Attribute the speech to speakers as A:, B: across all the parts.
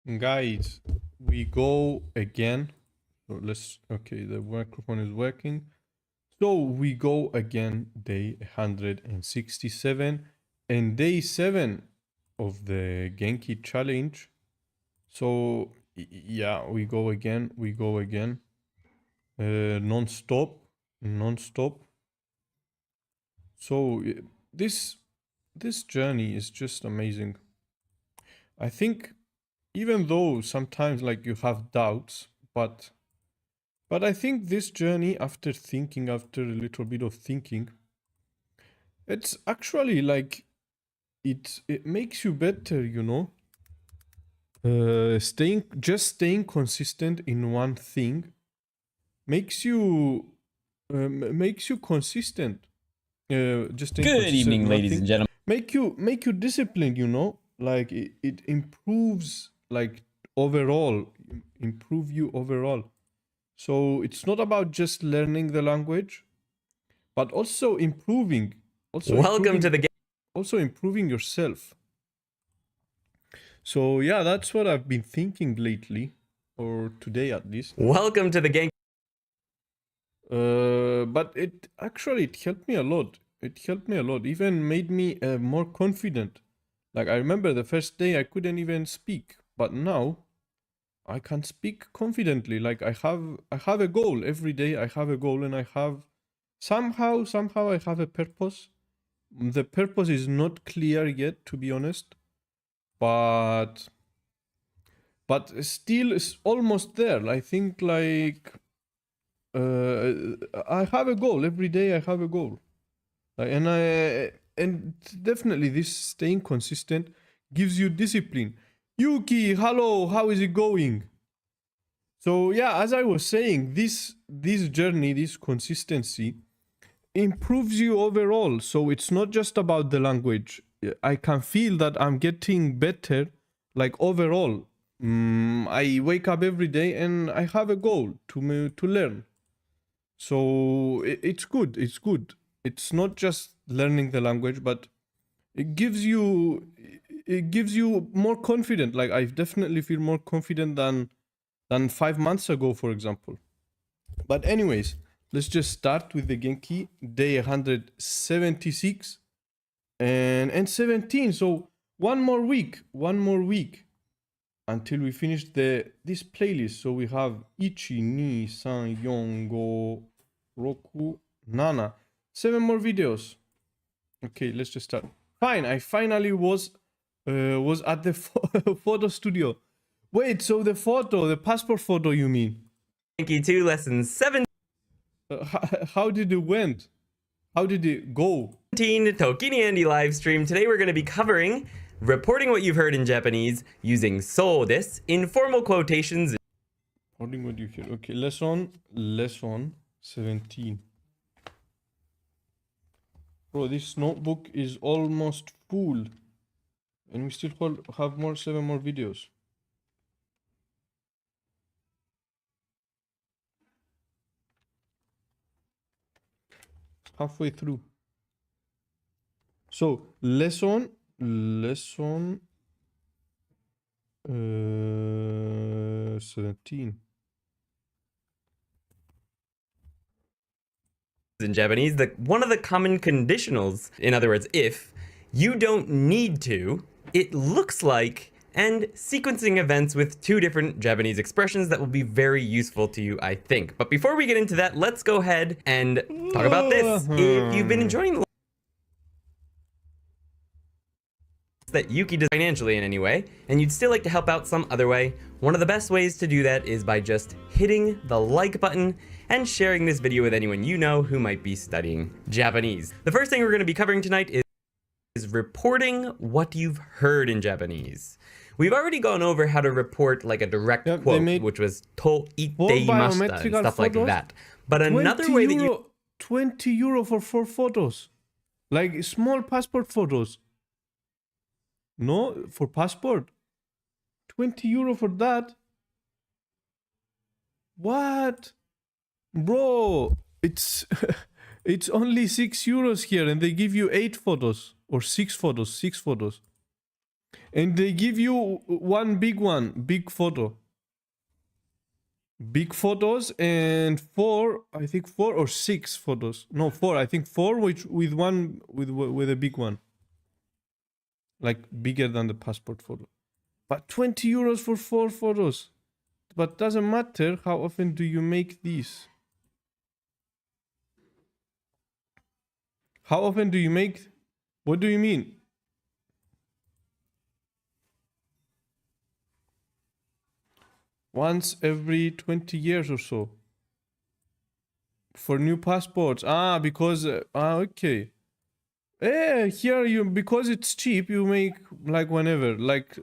A: Guys, we go again. So okay, the microphone is working. So we go again, day 167 and day 7 of the Genki challenge. So yeah, we go again, non-stop. So this journey is just amazing. I think even though sometimes like you have doubts, but I think this journey, after a little bit of thinking, it's actually like it makes you better, you know. Staying consistent in one thing makes you consistent. Just staying
B: Good
A: consistent
B: evening,
A: in one
B: ladies
A: thing
B: and gentlemen.
A: make you disciplined, you know. Like it improves, like overall, improve you overall. So it's not about just learning the language, but also improving,
B: Welcome to the game.
A: also improving yourself. So yeah, that's what I've been thinking lately, or today at least.
B: Welcome to the game.
A: But it helped me a lot. It helped me a lot. Even made me more confident. Like I remember the first day I couldn't even speak, but now I can speak confidently. Like I have a goal every day. I have a goal, and I have somehow I have a purpose. The purpose is not clear yet, to be honest, but still it's almost there. I think like I have a goal every day. I have a goal, and definitely this staying consistent gives you discipline. Yuki, hello, how is it going? So yeah, as I was saying, this journey, this consistency improves you overall. So it's not just about the language. I can feel that I'm getting better, like overall. I wake up every day and I have a goal to learn. So it's good. It's good. It's not just learning the language, but it gives you more confident. Like I definitely feel more confident than 5 months ago, for example. But anyways, let's just start with the Genki, day 176 and 17. So one more week until we finish this playlist. So we have Ichi, Ni, San, Yon, Go, Roku, Nana. 7 more videos. Okay, let's just start. Fine, I finally was at the photo studio. Wait, so the passport photo, you mean?
B: Genki 2, lesson 17,
A: How did it went? How did it go?
B: Tokini Andy live stream. Today we're going to be covering reporting what you've heard in Japanese using so desu, informal quotations.
A: Reporting what you hear. Okay, lesson 17. Bro, this notebook is almost full. And we still have 7 more videos. Halfway through. So, lesson 17.
B: In Japanese, one of the common conditionals, in other words, if you don't need to, it looks like, and sequencing events with 2 different Japanese expressions that will be very useful to you, I think. But before we get into that, let's go ahead and talk about this. If you've been enjoying the that Yuki does financially in any way, and you'd still like to help out some other way, one of the best ways to do that is by just hitting the like button and sharing this video with anyone you know who might be studying Japanese. The first thing we're going to be covering tonight is reporting what you've heard in Japanese. We've already gone over how to report like a direct quote, which was to itteimashita and stuff like that. But another way that you
A: 20 euro for 4 photos. Like small passport photos. No, for passport. 20 euro for that. What? Bro, it's it's only 6 euros here and they give you 8 photos or 6 photos. And they give you big photo. Big photos and I think 4 or 6 photos. No, 4. I think 4 with one with a big one. Like bigger than the passport photo. But 20 euros for 4 photos. But doesn't matter how often do you make these. How often do you make? What do you mean? Once every 20 years or so. For new passports. Because okay. Here because it's cheap, you make like whenever. Like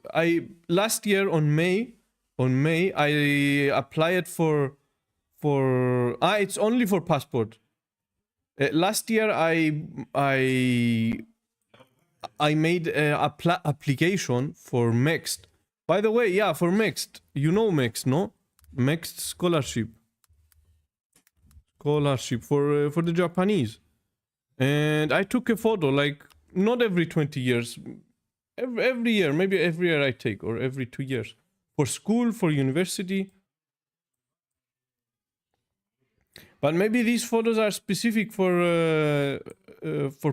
A: last year on May, I applied for it's only for passport. Last year I made a application for Mext. By the way, yeah, for Mext. You know Mext, no? Mext scholarship. Scholarship for the Japanese. And I took a photo, like not every 20 years. Every year, maybe every year I take, or every 2 years. For school, for university. But maybe these photos are specific for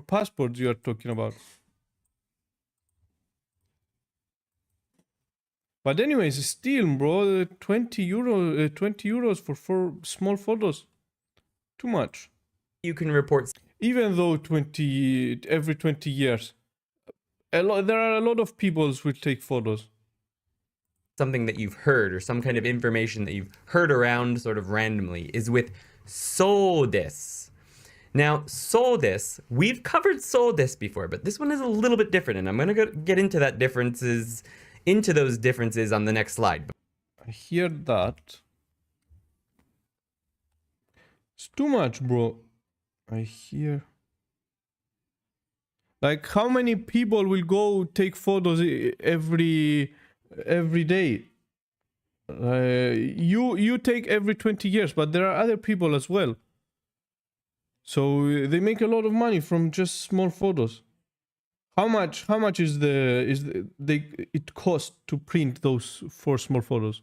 A: passports you are talking about. But anyways, still, bro, 20 euros for 4 small photos. Too much.
B: You can report
A: Even though every 20 years. There are a lot of people who will take photos.
B: something that you've heard or some kind of information that you've heard around sort of randomly is with sodes. Now, sodes, we've covered sodes before, but this one is a little bit different, and I'm going to get into those differences on the next slide.
A: I hear that. It's too much, bro. I hear. Like, how many people will go take photos every day? You take every 20 years, but there are other people as well. So they make a lot of money from just small photos. How much it cost to print those 4 small photos?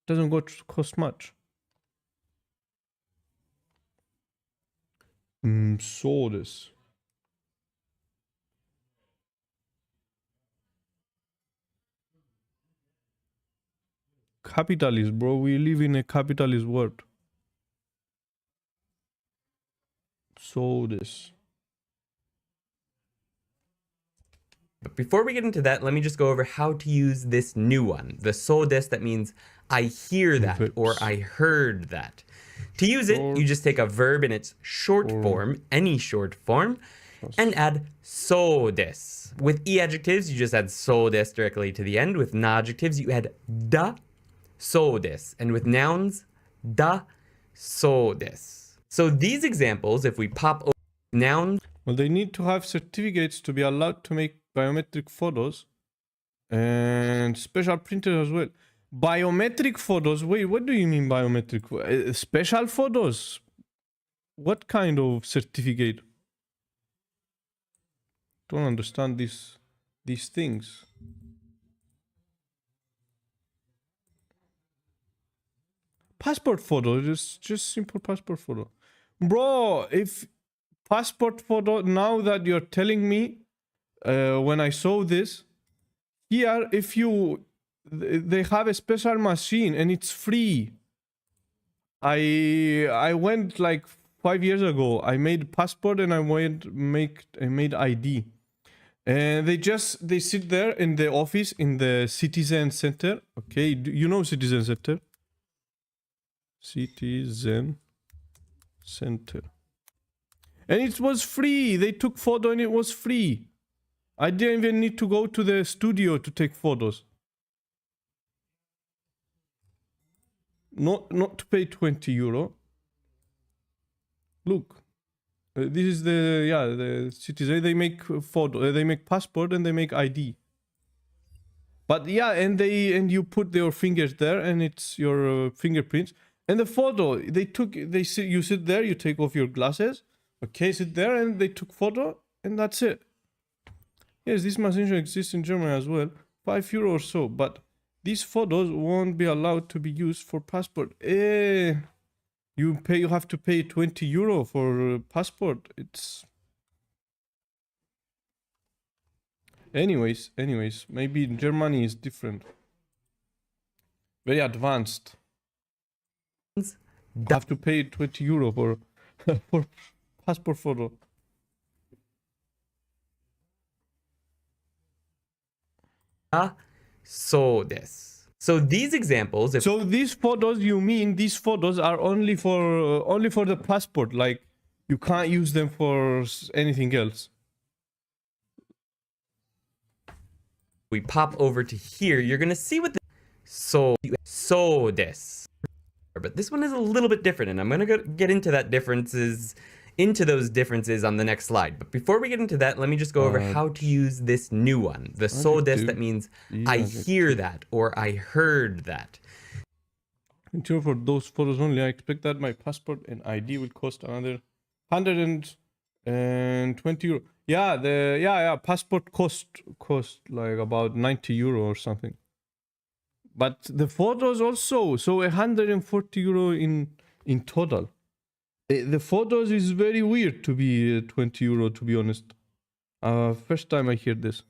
A: Doesn't cost much. So this. Capitalist, bro. We live in a capitalist world. So this.
B: But before we get into that, let me just go over how to use this new one. The sodes, that means I hear that or I heard that. To use it, you just take a verb in its short form, any short form, and add sodes. With e adjectives, you just add sodes directly to the end. With na adjectives, you add da sodes. And with nouns, da sodes. So these examples, if we pop over nouns.
A: Well, they need to have certificates to be allowed to make biometric photos and special printers as well. Biometric photos? Wait, what do you mean biometric? Special photos? What kind of certificate? Don't understand these things. Passport photo, just simple passport photo. Bro, if passport photo, now that you're telling me, when I saw this, here, they have a special machine and it's free. I went like 5 years ago. I made passport and I made ID. And they sit there in the office in the citizen center. Okay, you know citizen center? Citizen center. And it was free. They took photo and it was free. I didn't even need to go to the studio to take photos. Not to pay 20 euro. Look. This is the citizen. They make photo. They make passport and they make ID. But yeah, and you put your fingers there and it's your fingerprints. And the photo, you sit there, you take off your glasses. Okay, sit there and they took photo and that's it. Yes, this machine exists in Germany as well. €5 or so, but these photos won't be allowed to be used for passport. You have to pay €20 for passport. It's anyways, maybe in Germany is different. Very advanced. You have to pay €20 for for passport photo.
B: So these examples,
A: So these photos, you mean these photos are only for the passport? Like you can't use them for anything else?
B: we pop over to here, you're gonna see what the so this. But this one is a little bit different, and I'm gonna get into those differences on the next slide. But before we get into that, let me just go over how to use this new one. The so this, that means I hear that or I heard that.
A: Until for those photos only, I expect that my passport and ID will cost another €120. Yeah, passport cost like about €90 or something. But the photos also, so €140 in total. The photos is very weird to be €20, to be honest. First time I hear this.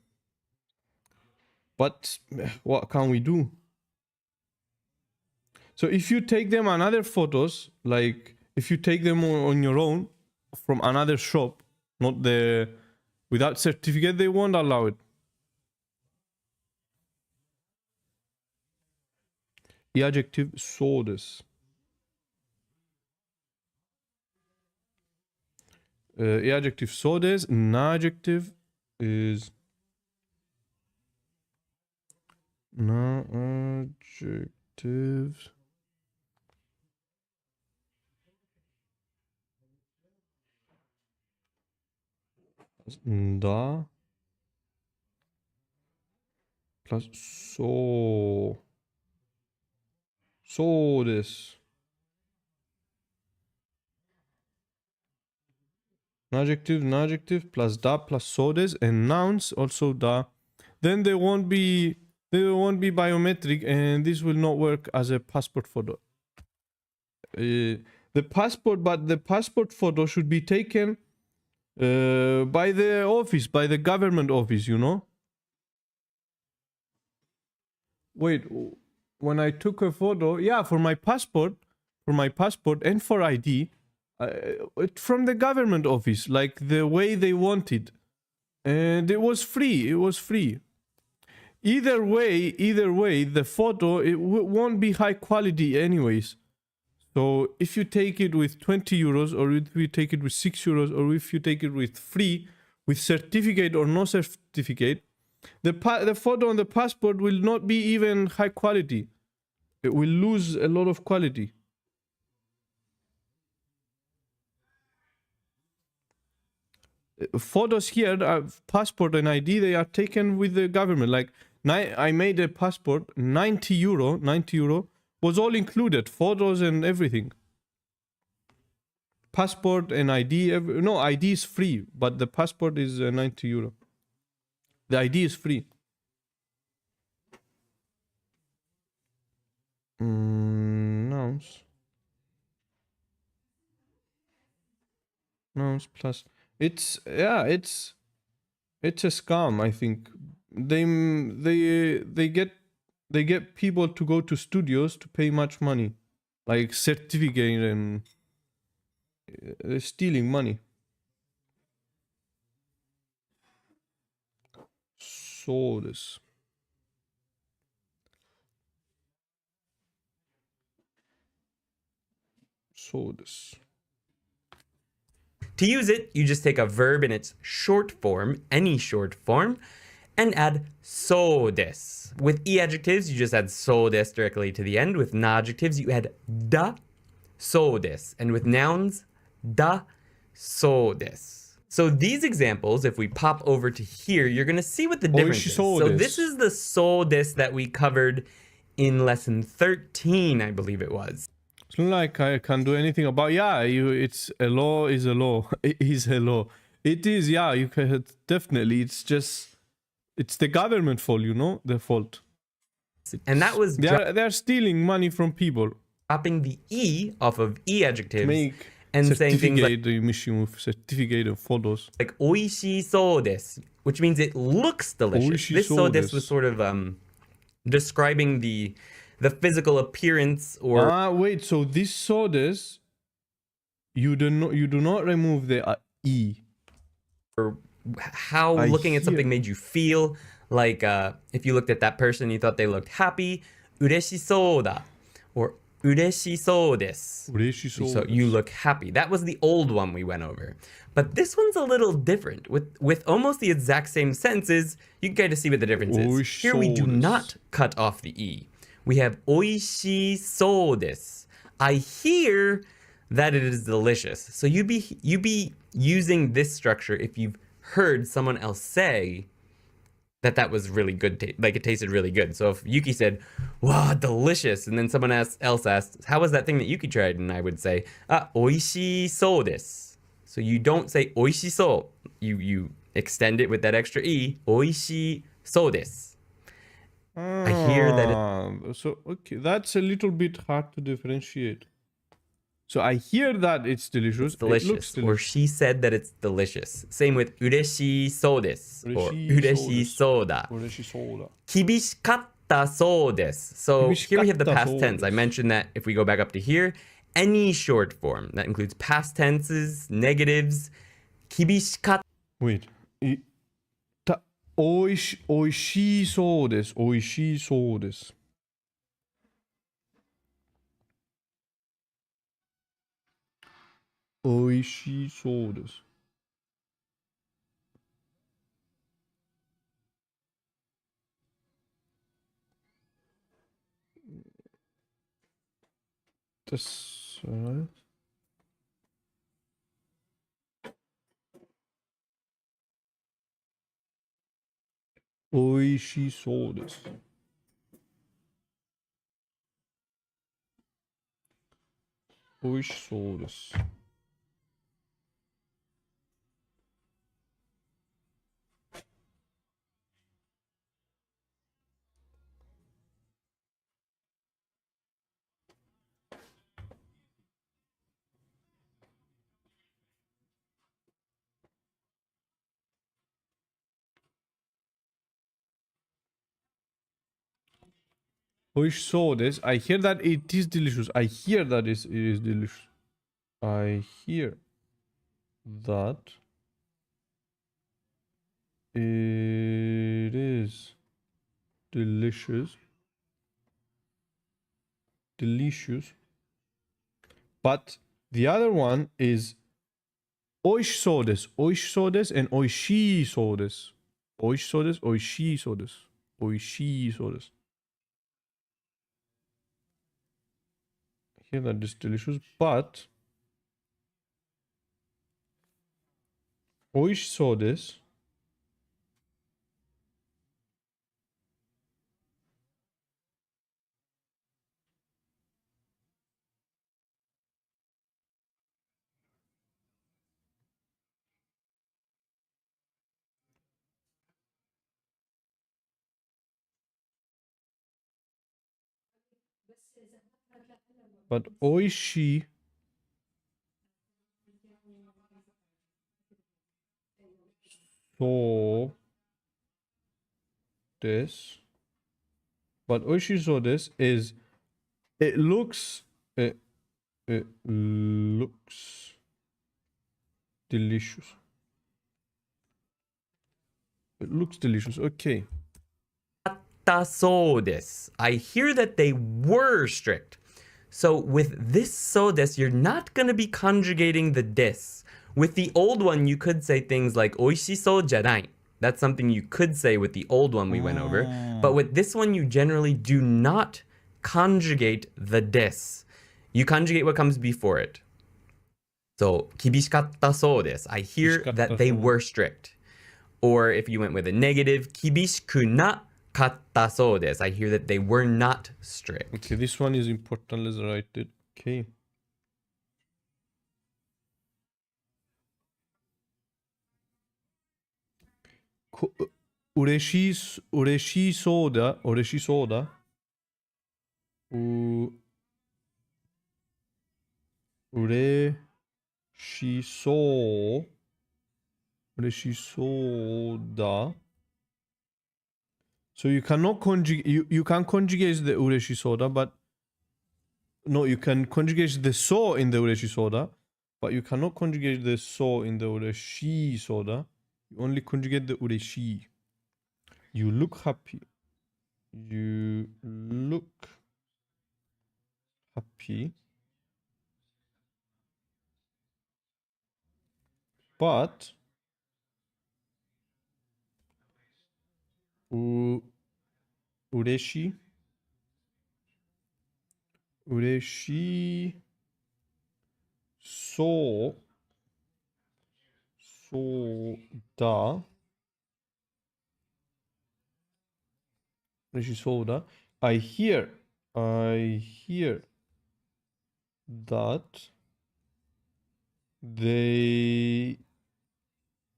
A: But what can we do? So if you take them another photos, like if you take them on your own from another shop, not the without certificate, they won't allow it. The adjective so this. Adjective so this. Adjective is adjectives. Da plus so this. Adjective plus da plus so this, and nouns also da. Then they won't be biometric, and this will not work as a passport photo. The passport photo should be taken by the office, by the government office, you know. Wait, when I took a photo, yeah, for my passport and for ID, from the government office, like the way they wanted, and it was free. Either way, the photo it won't be high quality anyways. So if you take it with €20, or if you take it with €6, or if you take it with free, with certificate or no certificate, the photo on the passport will not be even high quality. It will lose a lot of quality. Photos here, passport and ID, they are taken with the government. Like I made a passport, €90 was all included, photos and everything. Passport and ID, no, ID is free, but the passport is €90. The ID is free. Nouns plus it's a scam. I think they get people to go to studios to pay much money, like certificate, and they're stealing money. So this.
B: To use it, you just take a verb in its short form, any short form, and add so this. With e-adjectives, you just add so this directly to the end. With na-adjectives, you add da, so this. And with nouns, da, so this. So these examples, if we pop over to here, you're going to see what the difference is. So this is the so this that we covered in lesson 13, I believe it was.
A: It's not like I can do anything about, it's a law is a law. It is a law. It is, you can definitely, it's just It's the government fault, you know, the fault.
B: And that was
A: They're stealing money from people.
B: dropping the E off of E adjectives
A: Make
B: and saying things like
A: certificate of photos.
B: 美味しそうです, which means it looks delicious. This
A: 美味しそうです.
B: so this was sort of describing the physical appearance or
A: Wait, so this sodas, you do not remove the E.
B: how looking at something made you feel. Like if you looked at that person, you thought they looked happy. 嬉しそうだ or 嬉しそうです. So you look happy. That was the old one we went over. But this one's a little different. With almost the exact same senses, you can kind of see what the difference is. Here we do not cut off the E. We have 美味しそうです. I hear that it is delicious. So you'd be using this structure if you've heard someone else say that was really good, like it tasted really good. So if Yuki said, wow, delicious, and then someone else asked, how was that thing that Yuki tried? And I would say, 美味しそうです. So you don't say 美味しそう. You extend it with that extra E. 美味しそうです. I hear that
A: so okay, that's a little bit hard to differentiate. So I hear that it's delicious.
B: It's delicious.
A: It looks delicious.
B: Or she said that it's delicious. Same with 嬉しそうです or 嬉しそうだ.
A: 嬉しそうだ.
B: 厳しかったそうです. So here we have the past tense. I mentioned that if we go back up to here, any short form. That includes past tenses, negatives. 厳しかった.
A: Wait. おいしそうです。おいしそうです。おいしそうです。That's right. おいしそうです。おいしそうです。おいしそうです。I hear that it is delicious. I hear that it is delicious. I hear that it is delicious. Delicious. But the other one is おいしそうです。おいしそうです and おいしそうです。おいしそうです。おいしそうです。おいしそうです。Here that is delicious, but おいしそうです。But おいしいそうです。But おいしそうです is it looks delicious. It looks delicious. Okay.
B: あったそうです. I hear that they were strict. So with this so des, you're not going to be conjugating the des. With the old one, you could say things like 美味しそうじゃない. That's something you could say with the old one we went over. But with this one, you generally do not conjugate the des. You conjugate what comes before it. So 厳しかったそうです. I hear that they were strict. Or if you went with a negative, 厳しくなかったそうです. I hear that they were not strict.
A: Okay, this one is important. Let's write it. Okay. ureshi soda. Ureshi soda. Ureshi soda. So you cannot conjugate. You can conjugate the ureshi soda, but no, you can conjugate the so in the ureshi soda, but you cannot conjugate the so in the ureshi soda. You only conjugate the ureshi. You look happy. You look happy. But ureshi so soda. Ureshi soda. I hear that they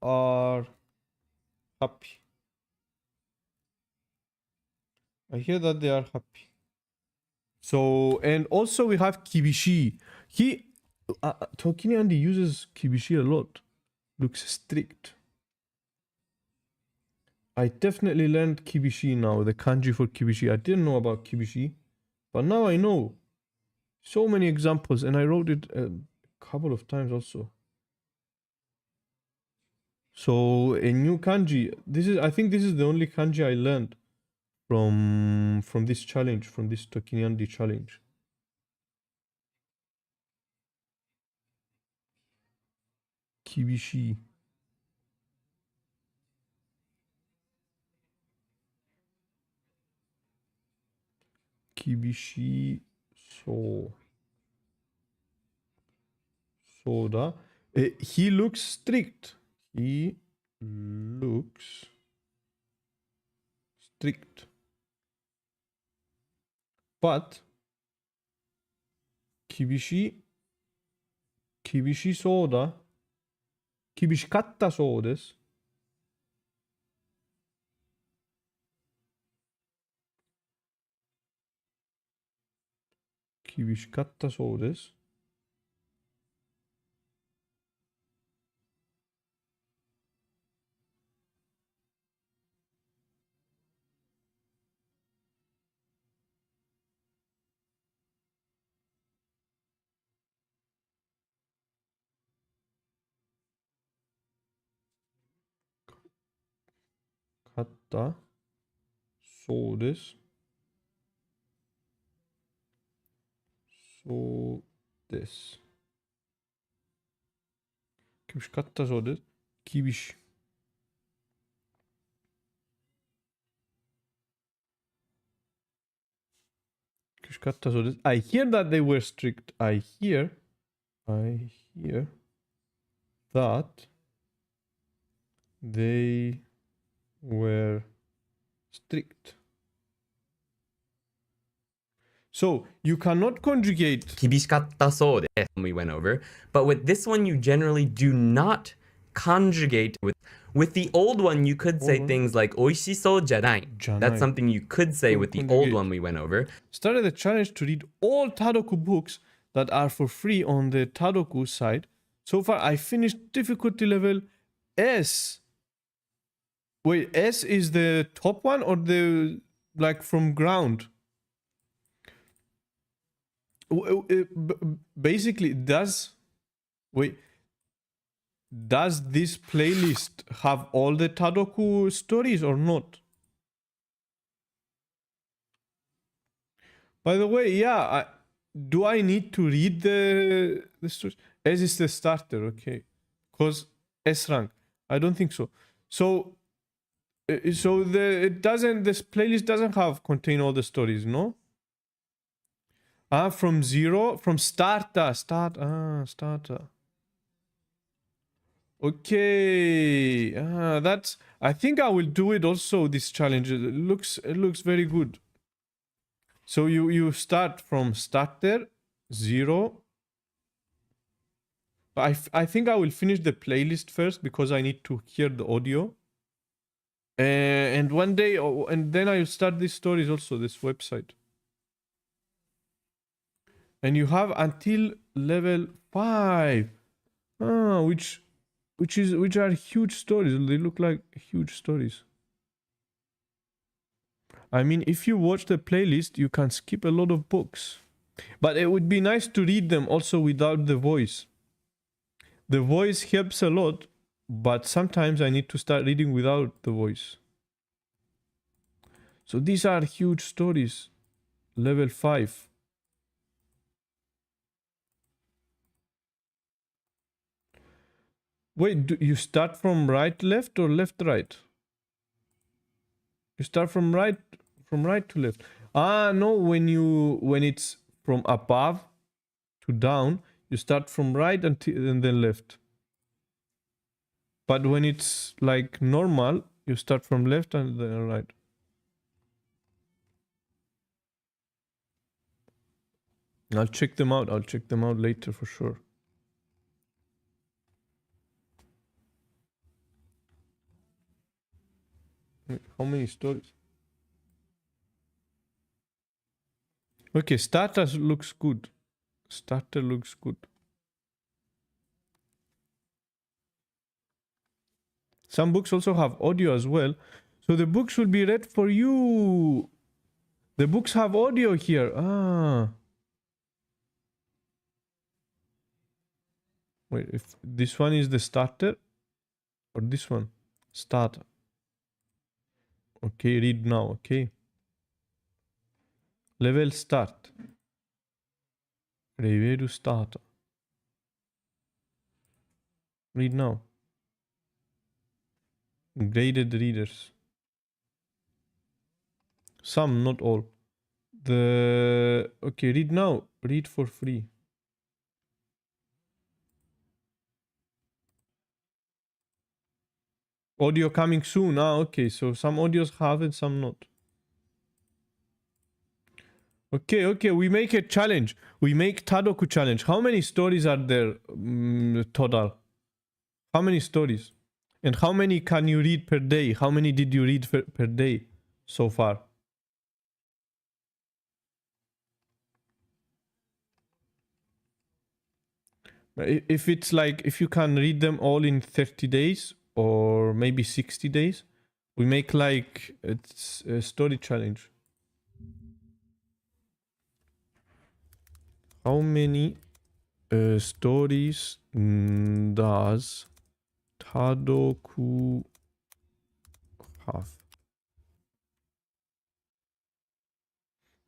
A: are happy. I hear that they are happy. So, and also we have kibishi. Tokini Andy uses kibishi a lot. Looks strict. I definitely learned kibishi now, the kanji for kibishi. I didn't know about kibishi, but now I know. So many examples, and I wrote it a couple of times also. So a new kanji. I think this is the only kanji I learned from this challenge, from this Tokiniandi challenge. Kibishi. Kibishi soda. He looks strict. He looks strict. But kibishi soda. Kibishikattaそうです。Kibishikattaそうです。かったそうです。そうです。厳しかったそうです。厳しかったそうです。I hear that they were strict. I hear that they were strict. So you cannot conjugate
B: 厳しかったそうです we went over. But with this one, you generally do not conjugate with the old one. You could say things like 美味しそうじゃない. That's something you could say with the old one we went over.
A: Started the challenge to read all Tadoku books that are for free on the Tadoku site. So far, I finished difficulty level S. Wait, S is the top one or the like from ground? Basically, does this playlist have all the Tadoku stories or not? By the way, yeah, do I need to read the stories? S is the starter, okay. Because S rank. I don't think so. So this playlist doesn't contain all the stories, no? From starter. Starter. Okay. I think I will do it also, this challenge. It looks very good. So you start from starter, 0. I think I will finish the playlist first because I need to hear the audio. And one day, and then I start these stories also, this website. And you have until level 5. Which are huge stories. They look like huge stories. I mean, if you watch the playlist, you can skip a lot of books. But it would be nice to read them also without the voice. The voice helps a lot, but sometimes I need to start reading without the voice. So these are huge stories. Level 5. Wait, do you start from right left or left right? You start from right to left. No, when it's from above to down, you start from right and then left. But when it's like normal, you start from left and then right. I'll check them out. I'll check them out later for sure. How many stories? Okay, starter looks good. Starter looks good. Some books also have audio as well. So the books will be read for you. The books have audio here. Wait, if this one is the starter or this one? Starter. Okay, read now, okay. Level start. Review start. Read now. Graded readers. Some, not all. Okay, read now. Read for free. Audio coming soon. Okay, so some audios have and some not. Okay, we make a challenge. We make Tadoku challenge. How many stories are there total? How many stories? And how many can you read per day? How many did you read per day so far? If it's like, if you can read them all in 30 days or maybe 60 days, we make like it's a story challenge. How many stories does Tadoku have?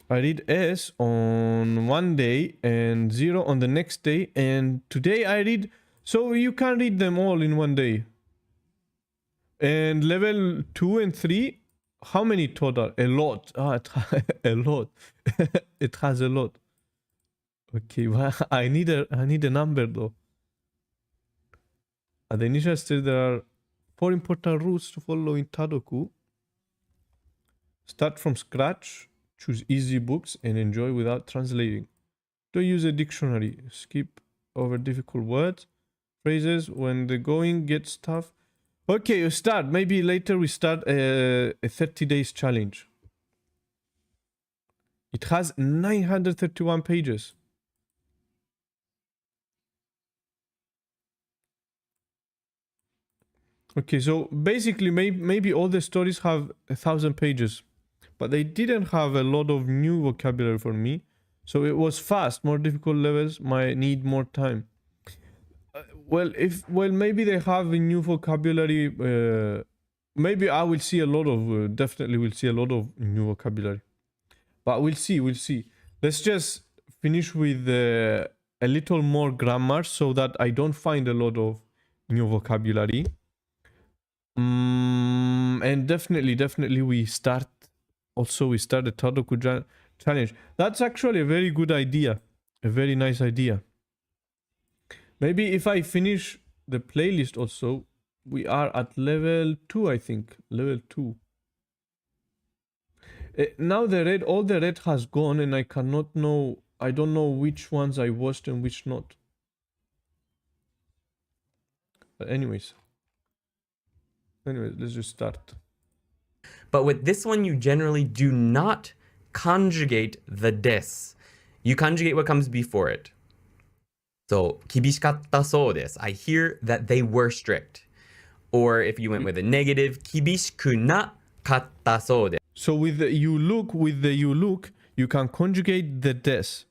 A: I read S on one day and 0 on the next day, and today I read, so you can read them all in one day. And level 2 and 3, how many total? A lot. A lot. It has a lot. Okay, well, I need a number though. At the initial stage, there are 4 important rules to follow in Tadoku. Start from scratch, choose easy books, and enjoy without translating. Don't use a dictionary. Skip over difficult words, phrases when the going gets tough. Okay, you start. Maybe later we start a 30 days challenge. It has 931 pages. Okay, so basically maybe all the stories have 1,000 pages, but they didn't have a lot of new vocabulary for me. So it was fast. More difficult levels might need more time. Well, maybe they have a new vocabulary. Maybe I will see a lot of, definitely will see a lot of new vocabulary. But we'll see. Let's just finish with a little more grammar so that I don't find a lot of new vocabulary. And definitely we start the Tadoku challenge. That's actually a very good idea. A very nice idea. Maybe if I finish the playlist also, we are at level 2, I think. Level 2. Now all the red has gone and I cannot know, I don't know which ones I watched and which not. But anyways, let's just start.
B: But with this one, you generally do not conjugate the des. You conjugate what comes before it. So, 厳しかったそうです. I hear that they were strict. Or if you went with a negative, 厳しくなかったそうです.
A: So with the you look, you can conjugate the des.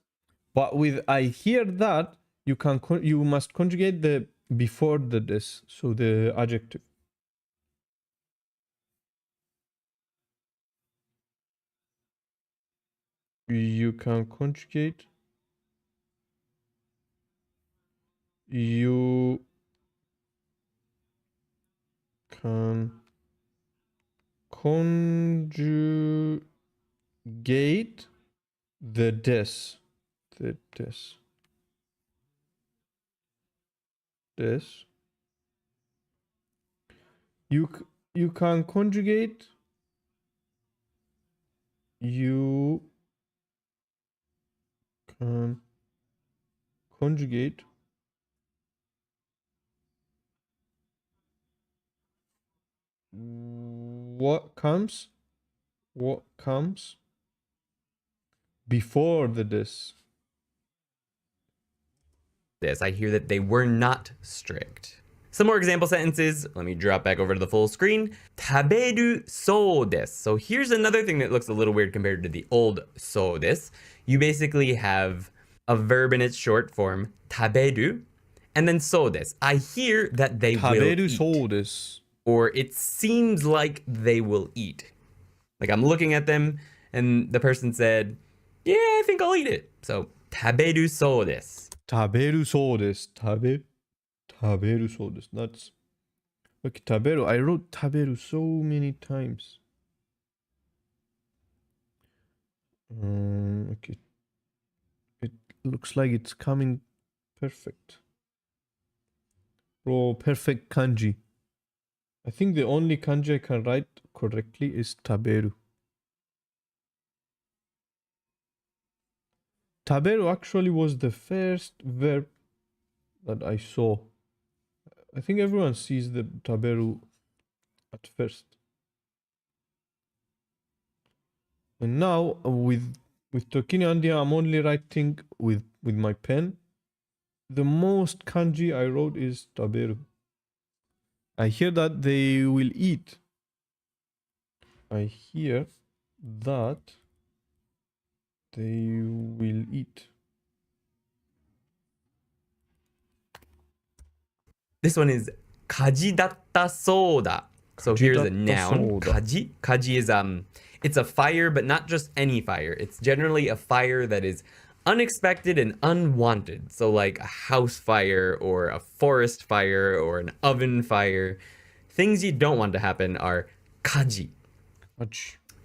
A: But with I hear that, you must conjugate the before the des, so the adjective. You can conjugate. You can conjugate the des. The des. Des. You can conjugate. You can conjugate what comes before the des.
B: I hear that they were not strict. Some more example sentences. Let me drop back over to the full screen. 食べるそうです. So here's another thing that looks a little weird compared to the old そうです. You basically have a verb in its short form, 食べる, and then そうです. I hear that they will
A: 食べる
B: eat.
A: そうです.
B: Or it seems like they will eat. Like I'm looking at them and the person said, yeah, I think I'll eat it. So 食べるそうです.
A: 食べるそうです. 食べるそうです. That's okay. 食べる. I wrote 食べる so many times. Okay. It looks like it's coming perfect. Oh, perfect kanji. I think the only kanji I can write correctly is 食べる. 食べる actually was the first verb that I saw. I think everyone sees the 食べる at first. And now with Tokini Andia, I'm only writing with my pen. The most kanji I wrote is 食べる. I hear that they will eat. I hear that they will eat.
B: This one is 火事だったそうだ. So here's a noun. 火事. 火事 is it's a fire, but not just any fire. It's generally a fire that is unexpected and unwanted. So like a house fire or a forest fire or an oven fire. Things you don't want to happen are 火事.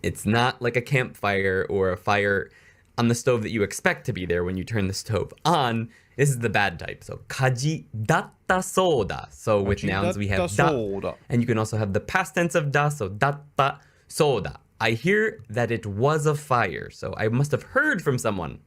B: It's not like a campfire or a fire on the stove that you expect to be there when you turn the stove on. This is the bad type. So 火事だったそうだ. So with nouns we have だ. And you can also have the past tense of だ. So だったそうだ. I hear that it was a fire. So I must have heard from someone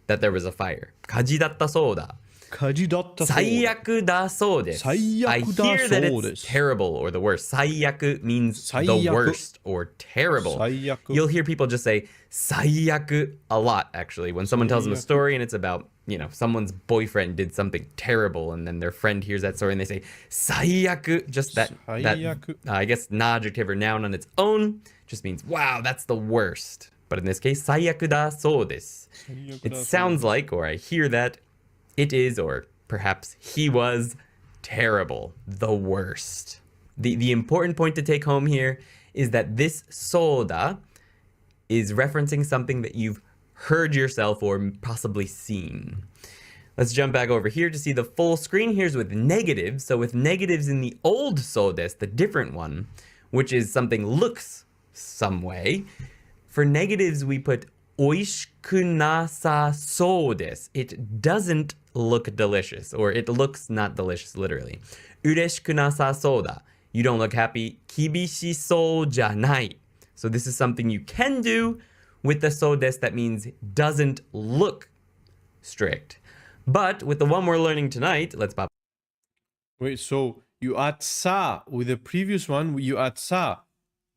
B: that there was a fire. 火事だったそうだ.
A: 火事だったそうだ.
B: 最悪だそうです. I hear that it's terrible or the worst. 最悪 means the worst or terrible. 最悪. You'll hear people just say 最悪 a lot, actually. When someone tells them a story and it's about, someone's boyfriend did something terrible and then their friend hears that story and they say 最悪. Just that I guess, adjective or noun on its own just means, wow, that's the worst. But in this case, 最悪だそうです. It sounds like, or I hear that, it is, or perhaps he was, terrible, the worst. The important point to take home here is that this soda is referencing something that you've heard yourself or possibly seen. Let's jump back over here to see the full screen. Here's with negatives. So with negatives in the old sodes, the different one, which is something looks some way. For negatives, we put 美味しくなさそうです. It doesn't look delicious, or it looks not delicious, literally. 嬉しくなさそうだ. You don't look happy. 厳しそうじゃない. So this is something you can do with the そうです that means doesn't look strict. But with the one we're learning tonight, let's pop.
A: Wait, so you add sa with the previous one, you add sa.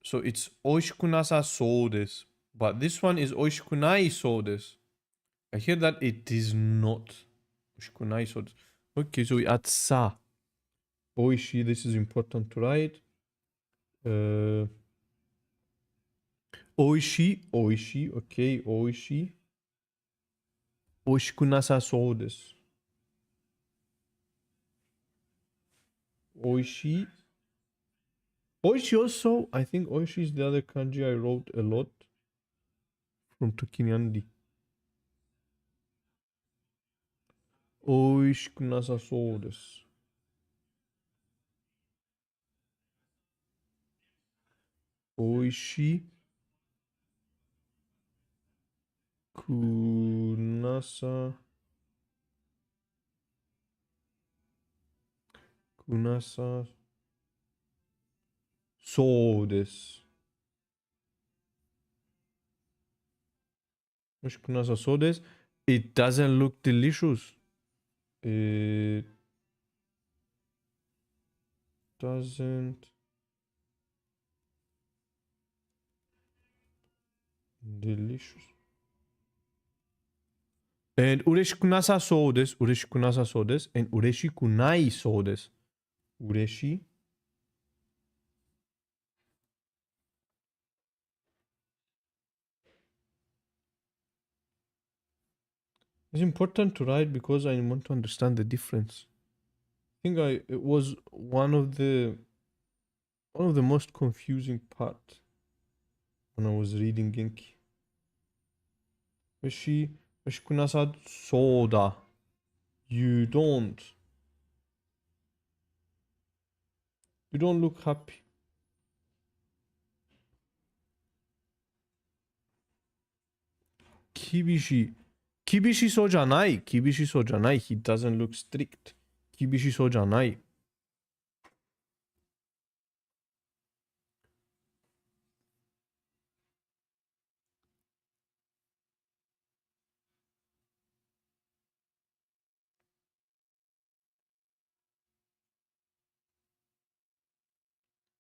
A: So it's 美味しくなさそうです. But this one is 美味しくないそうです. I hear that it is not 美味しくないそうです. Okay, so we add さ. 美味しい, this is important to write. 美味しい, 美味しい, okay, 美味しい. 美味しくなさそうです. 美味しい. Oishi also, I think Oishi is the other kanji I wrote a lot from Tokinyandi. Oishiku nasasou desu. Oishi kunasa kunasaそうです。美味しくなさそうです。It doesn't look delicious. It doesn't delicious. And 嬉しくなさそうです。嬉しくなさそうです。And 嬉しくないそうです。嬉しい It's important to write because I want to understand the difference. I think it was one of the most confusing part when I was reading Genki. 嬉しくなさそうだ. You don't look happy. 厳しそうじゃない. 厳しそうじゃない. He doesn't look strict. 厳しそうじゃない.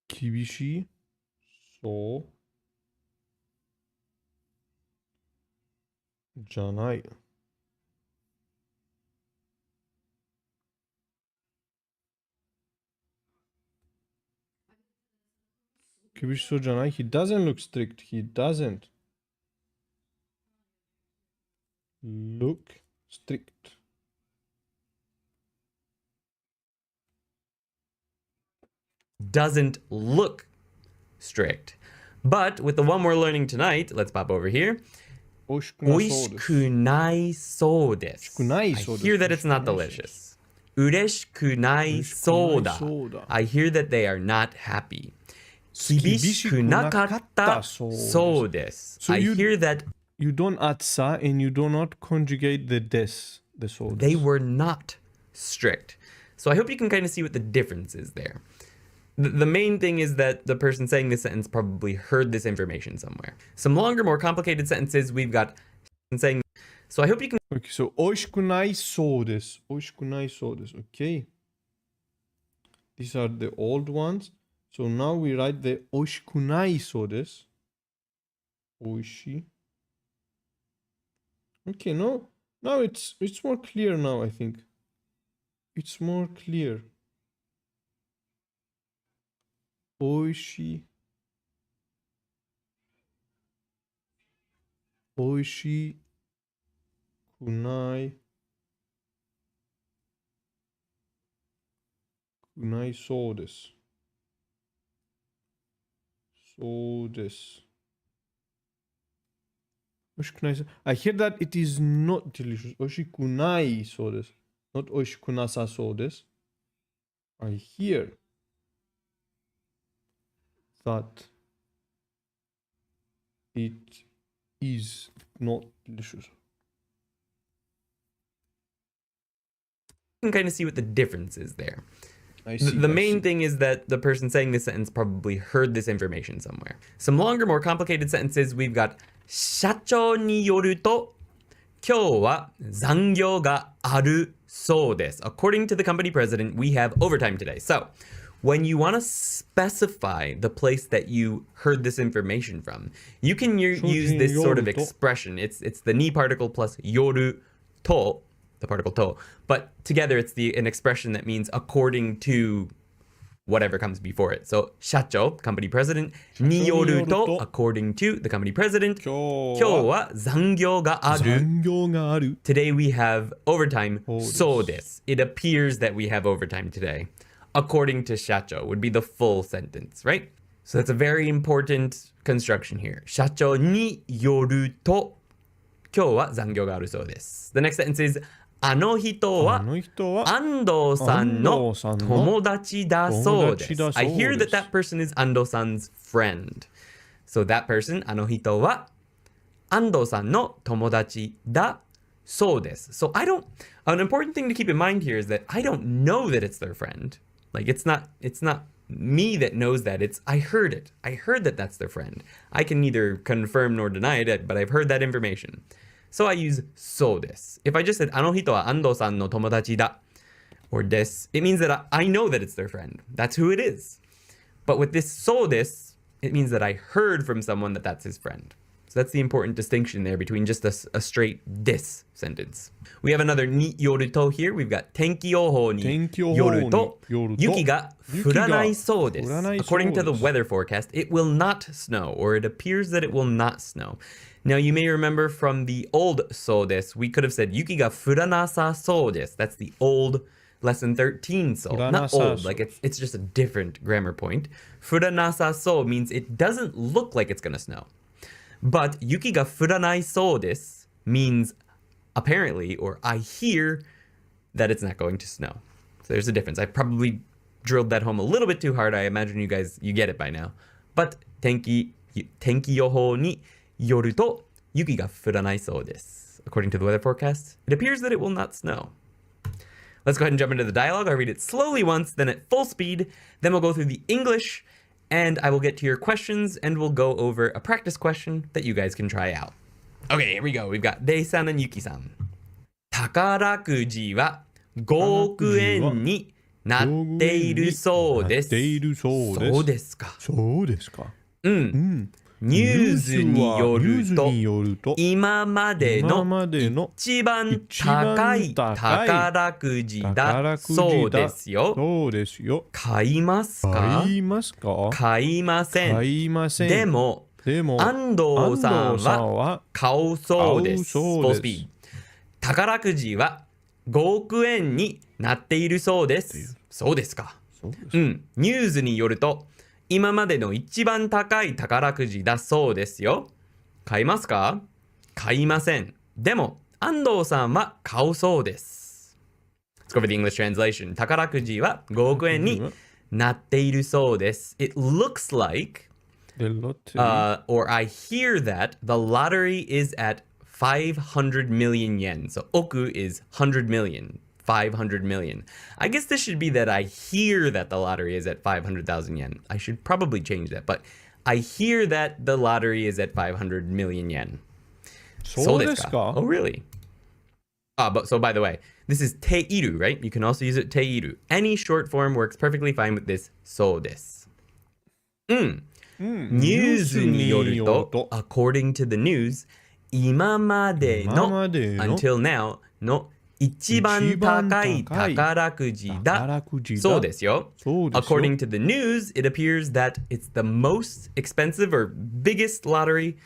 A: 厳しそうじゃない. 厳しそうじゃない. He doesn't look strict. He doesn't look strict.
B: Doesn't look strict. But with the one we're learning tonight, let's pop over here.
A: 美味しくなそうです.
B: 美味しくないそうです。I hear that it's not delicious. 嬉しくないそうだ. I hear that they are not happy. 厳しくなかったそうです. I hear that
A: you don't add sa and you do not conjugate the des. The so
B: they were not strict. So I hope you can kind of see what the difference is there. The main thing is that the person saying this sentence probably heard this information somewhere. Some longer, more complicated sentences, we've got saying. So I hope you can.
A: Okay, so 美味しくないそうです. 美味しくないそうです. Okay. These are the old ones. So now we write the 美味しくないそうです. 美味しい. Okay, now it's more clear now, I think. It's more clear. 美味しい. 美味しくないそうです。そうです。美味しくないそう。I hear that it is not delicious. 美味しくないそうです。Not 美味しくなさそうです。I hear that it is not delicious.
B: You can kind of see what the difference is there.
A: I see,
B: the main thing is that the person saying this sentence probably heard this information somewhere. Some longer, more complicated sentences, we've got 社長によると今日は残業があるそうです. According to the company president, we have overtime today. So when you want to specify the place that you heard this information from, you can use this sort of expression. It's the ni particle plus yoru to, the particle to, but together it's an expression that means according to whatever comes before it. So, 社長, company president, によると, according to the company president, 今日は残業がある. Today we have overtime. そうです. It appears that we have overtime today. According to 社長 would be the full sentence, right? So that's a very important construction here. 社長によると、今日は残業があるそうです. The next sentence is あの人は安藤さんの友達だそうです. I hear that that person is 安藤さん's friend. So that person, あの人は安藤さんの友達だそうです. So an important thing to keep in mind here is that I don't know that it's their friend. Like it's not me that knows that. I heard it. I heard that that's their friend. I can neither confirm nor deny it, but I've heard that information. So I use そうです. If I just said あの人は安藤さんの友達だ or です, it means that I know that it's their friend. That's who it is. But with this そうです, it means that I heard from someone that that's his friend. So that's the important distinction there between just a straight this sentence. We have another によると here. We've got 天気予報によると雪が降らないそうです. According to the weather forecast, it will not snow, or it appears that it will not snow. Now, you may remember from the old そうです, we could have said 雪が降らなさそうです. That's the old lesson 13 so. Not old, like it's just a different grammar point. 降らなさそう means it doesn't look like it's gonna snow. But 雪が降らないそうです means apparently, or I hear that it's not going to snow. So there's a difference. I probably drilled that home a little bit too hard. I imagine you get it by now. But 天気予報によると雪が降らないそうです. According to the weather forecast, it appears that it will not snow. Let's go ahead and jump into the dialogue. I'll read it slowly once, then at full speed. Then we'll go through the English, and I will get to your questions, and we'll go over a practice question that you guys can try out. Okay, here we go. We've got Dei-san and Yuki-san. 宝くじは5億円になっているそうです。そうですか。
A: そうですか。
B: うん。ニュースによると今までの一番高い宝くじだそうですよ。
A: そうですよ。
B: 買いますか？買いません。でも安藤さんは買うそうです。Full speed. 宝くじは5億円になっているそうです。そうですか。うん。ニュースによると今までの一番高い宝くじだそうですよ。買いますか？買いません。でも、安藤さんは買うそうです。Let's go for the English translation. 宝くじは5億円になっているそうです。It looks like, or I hear that the lottery is at 500 million yen. So, 億 is 100 million. 500 million. I guess this should be that I hear that the lottery is at 500,000 yen. I should probably change that, but I hear that the lottery is at 500 million yen. そうですか? Oh, really? So by the way, this is teiru, right? You can also use it teiru. Any short form works perfectly fine with this そうです. ニュースによると according to the news, 今までの until now の一番高い宝くじだそうですよ. According to the news, it appears that it's the most expensive or biggest lottery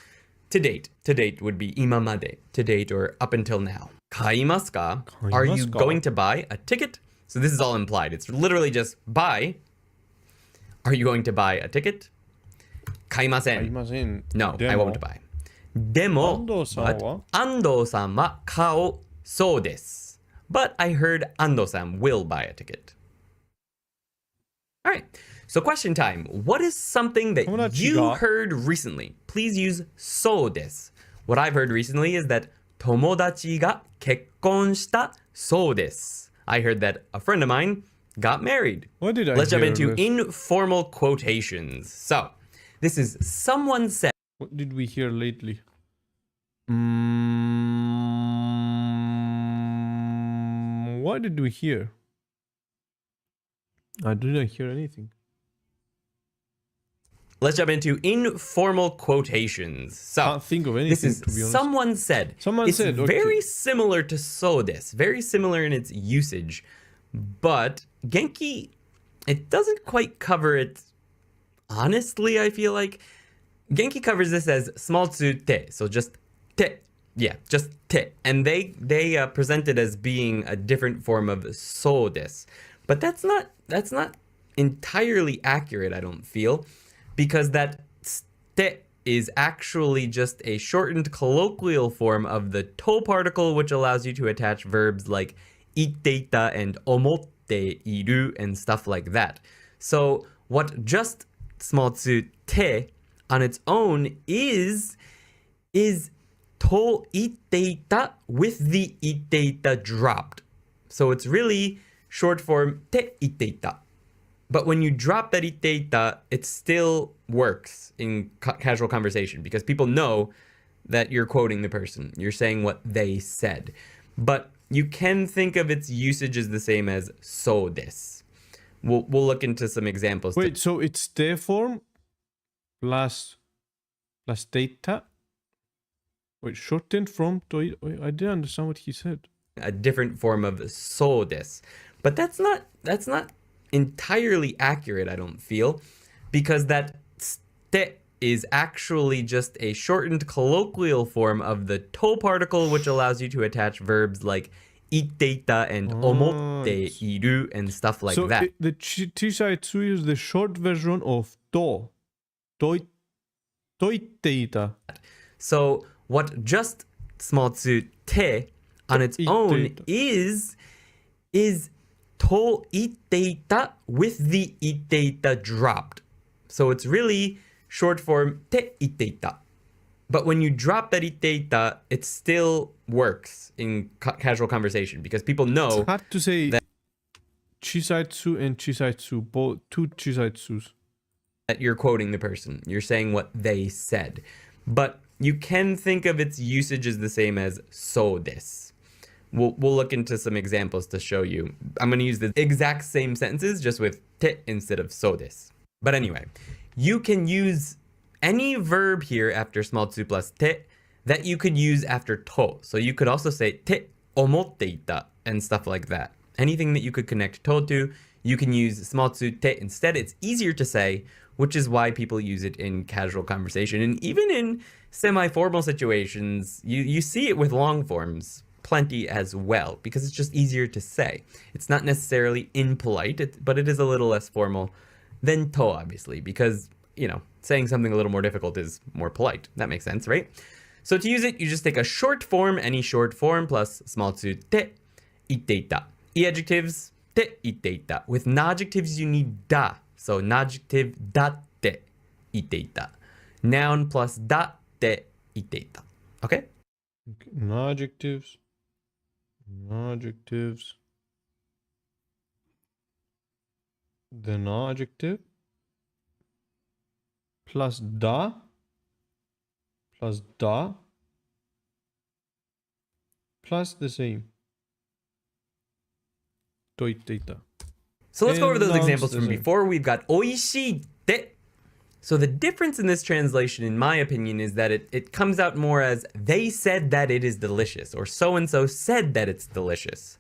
B: to date. To date would be 今まで. To date or up until now. 買いますか? Are you going to buy a ticket? So this is all implied. It's literally just buy. Are you going to buy a ticket? 買いません. No, I won't buy. でも、安藤さんは買うそうです. But I heard Ando-san will buy a ticket. All right, so question time. What is something that you heard recently? Please use そうです. What I've heard recently is that 友達が結婚したそうです. I heard that a friend of mine got married.
A: What did I
B: Let's
A: hear?
B: jump into informal quotations. So, this is someone said.
A: What did we hear lately? What did we hear? I didn't hear anything.
B: Let's jump into informal quotations. So,
A: Can't think of anything,
B: this is
A: to be honest.
B: someone said.
A: Someone
B: it's
A: said, okay.
B: very similar to so des, very similar in its usage. But Genki, it doesn't quite cover it honestly, I feel like. Genki covers this as small tsu te, so just te. Yeah, just te. And they present it as being a different form of so des. But that's not entirely accurate, I don't feel, because that te is actually just a shortened colloquial form of the to particle, which allows you to attach verbs like itteita and omotte iru and stuff like that. So what just small tsu te on its own is to itteita with the itteita dropped. So it's really short form te itteita. But when you drop that itteita, it still works in casual conversation because people know that you're quoting the person. You're saying what they said. But you can think of its usage as the same as so des. We'll look into some examples.
A: Wait, so it's te form plus data? Wait, shortened from to... Wait, I didn't understand what he said.
B: A different form of so des. But that's not entirely accurate, I don't feel, because that te is actually just a shortened colloquial form of the to particle, which allows you to attach verbs like itteita and omotte iru and stuff like that.
A: So the chisaitsu is the short version of to. Toitteita.
B: So what just small tsu te on its own is to itteita with the itteita dropped. So it's really short form te itteita. But when you drop that itteita, it still works in casual conversation because people know.
A: It's hard to say that chisaitsu and chisaitsu, both two chisaitsus.
B: That you're quoting the person. You're saying what they said. But you can think of its usage as the same as so des. We'll look into some examples to show you. I'm going to use the exact same sentences just with te instead of so des. But anyway, you can use any verb here after small tsu plus te that you could use after to. So you could also say te omotteita and stuff like that. Anything that you could connect to to, you can use small tsu te instead. It's easier to say, which is why people use it in casual conversation. And even in semi-formal situations, you see it with long forms plenty as well, because it's just easier to say. It's not necessarily impolite, but it is a little less formal than to, obviously, because, you know, saying something a little more difficult is more polite. That makes sense, right? So to use it, you just take a short form, any short form, plus small tsu te itteita. E-adjectives, te itteita. With non-adjectives, you need da. So non-adjective datte itteita. Noun plus datte itteita. Okay?
A: Non-adjectives. The non-adjective plus da plus the same. Toitteita.
B: So let's go over those
A: nouns
B: examples from
A: the same.
B: before. We've got oishii te. So the difference in this translation, in my opinion, is that it comes out more as they said that it is delicious, or so-and-so said that it's delicious.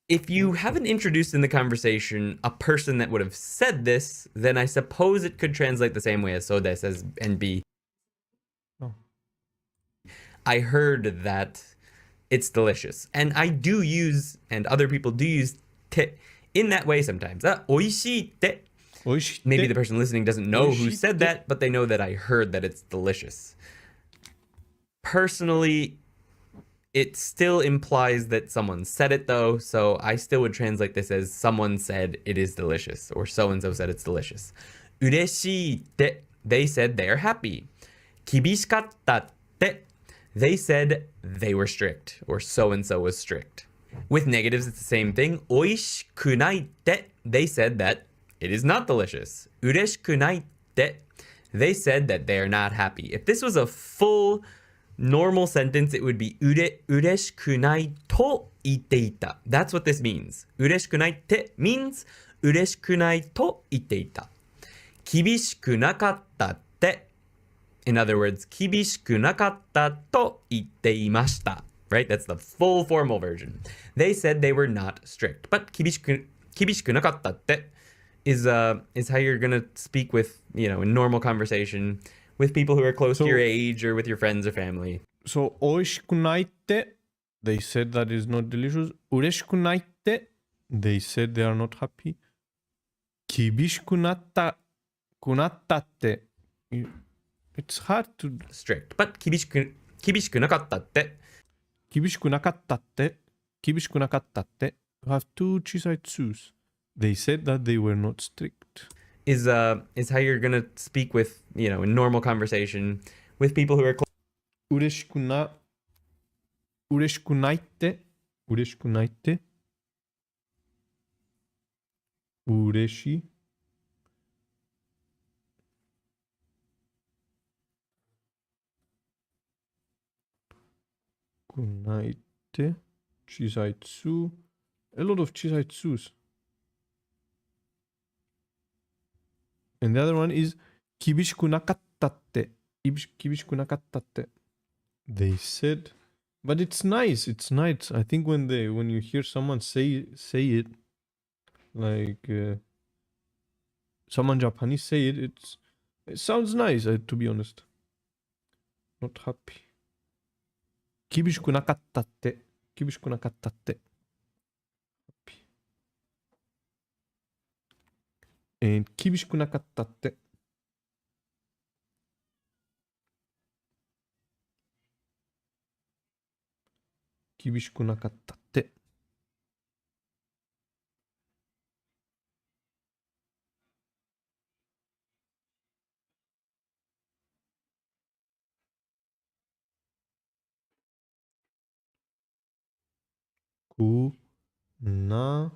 B: If you haven't introduced in the conversation a person that would have said this, then I suppose it could translate the same way as so des as and be.
A: Oh.
B: I heard that it's delicious. And I do use, and other people do use te in that way sometimes. Oishii te. Maybe the person listening doesn't know who said that, but they know that I heard that it's delicious. Personally, it still implies that someone said it though, so I still would translate this as someone said it is delicious, or so-and-so said it's delicious. Ureshii te, they said they are happy. Kibishikatta te, they said they were strict, or so-and-so was strict. With negatives, it's the same thing. Oishikunai te, they said that it is not delicious. Ureshikunai te, they said that they are not happy. If this was a full normal sentence, it would be 嬉しくないと言っていた. That's what this means. 嬉しくないって means 嬉しくないと言っていた. 厳しくなかったって in other words, 厳しくなかったと言っていました. Right? That's the full formal version. They said they were not strict. But 厳しくなかったって is how you're gonna speak with, in normal conversation with people who are close to your age or with your friends or family.
A: So, 美味しくないって they said that is not delicious. 嬉しくないって they said they are not happy. 厳しくなったって it's hard to
B: strict. But 厳しくなかったって
A: 厳しくなかったって you have two 小さい tsus. They said that they were not strict.
B: Is how you're gonna speak with, in normal conversation with people who are close.
A: 嬉しくないって嬉しくないって嬉しくないって小さい tsu. A lot of 小さい tsus. And the other one is 厳しくなかったって厳しくなかったって They said, but it's nice. It's nice. I think when you hear someone say it, like someone Japanese say it, it sounds nice. To be honest, not happy. 厳しくなかったって。厳しくなかったって。Happy. And 厳しくなかったって。厳しくなかったって。くな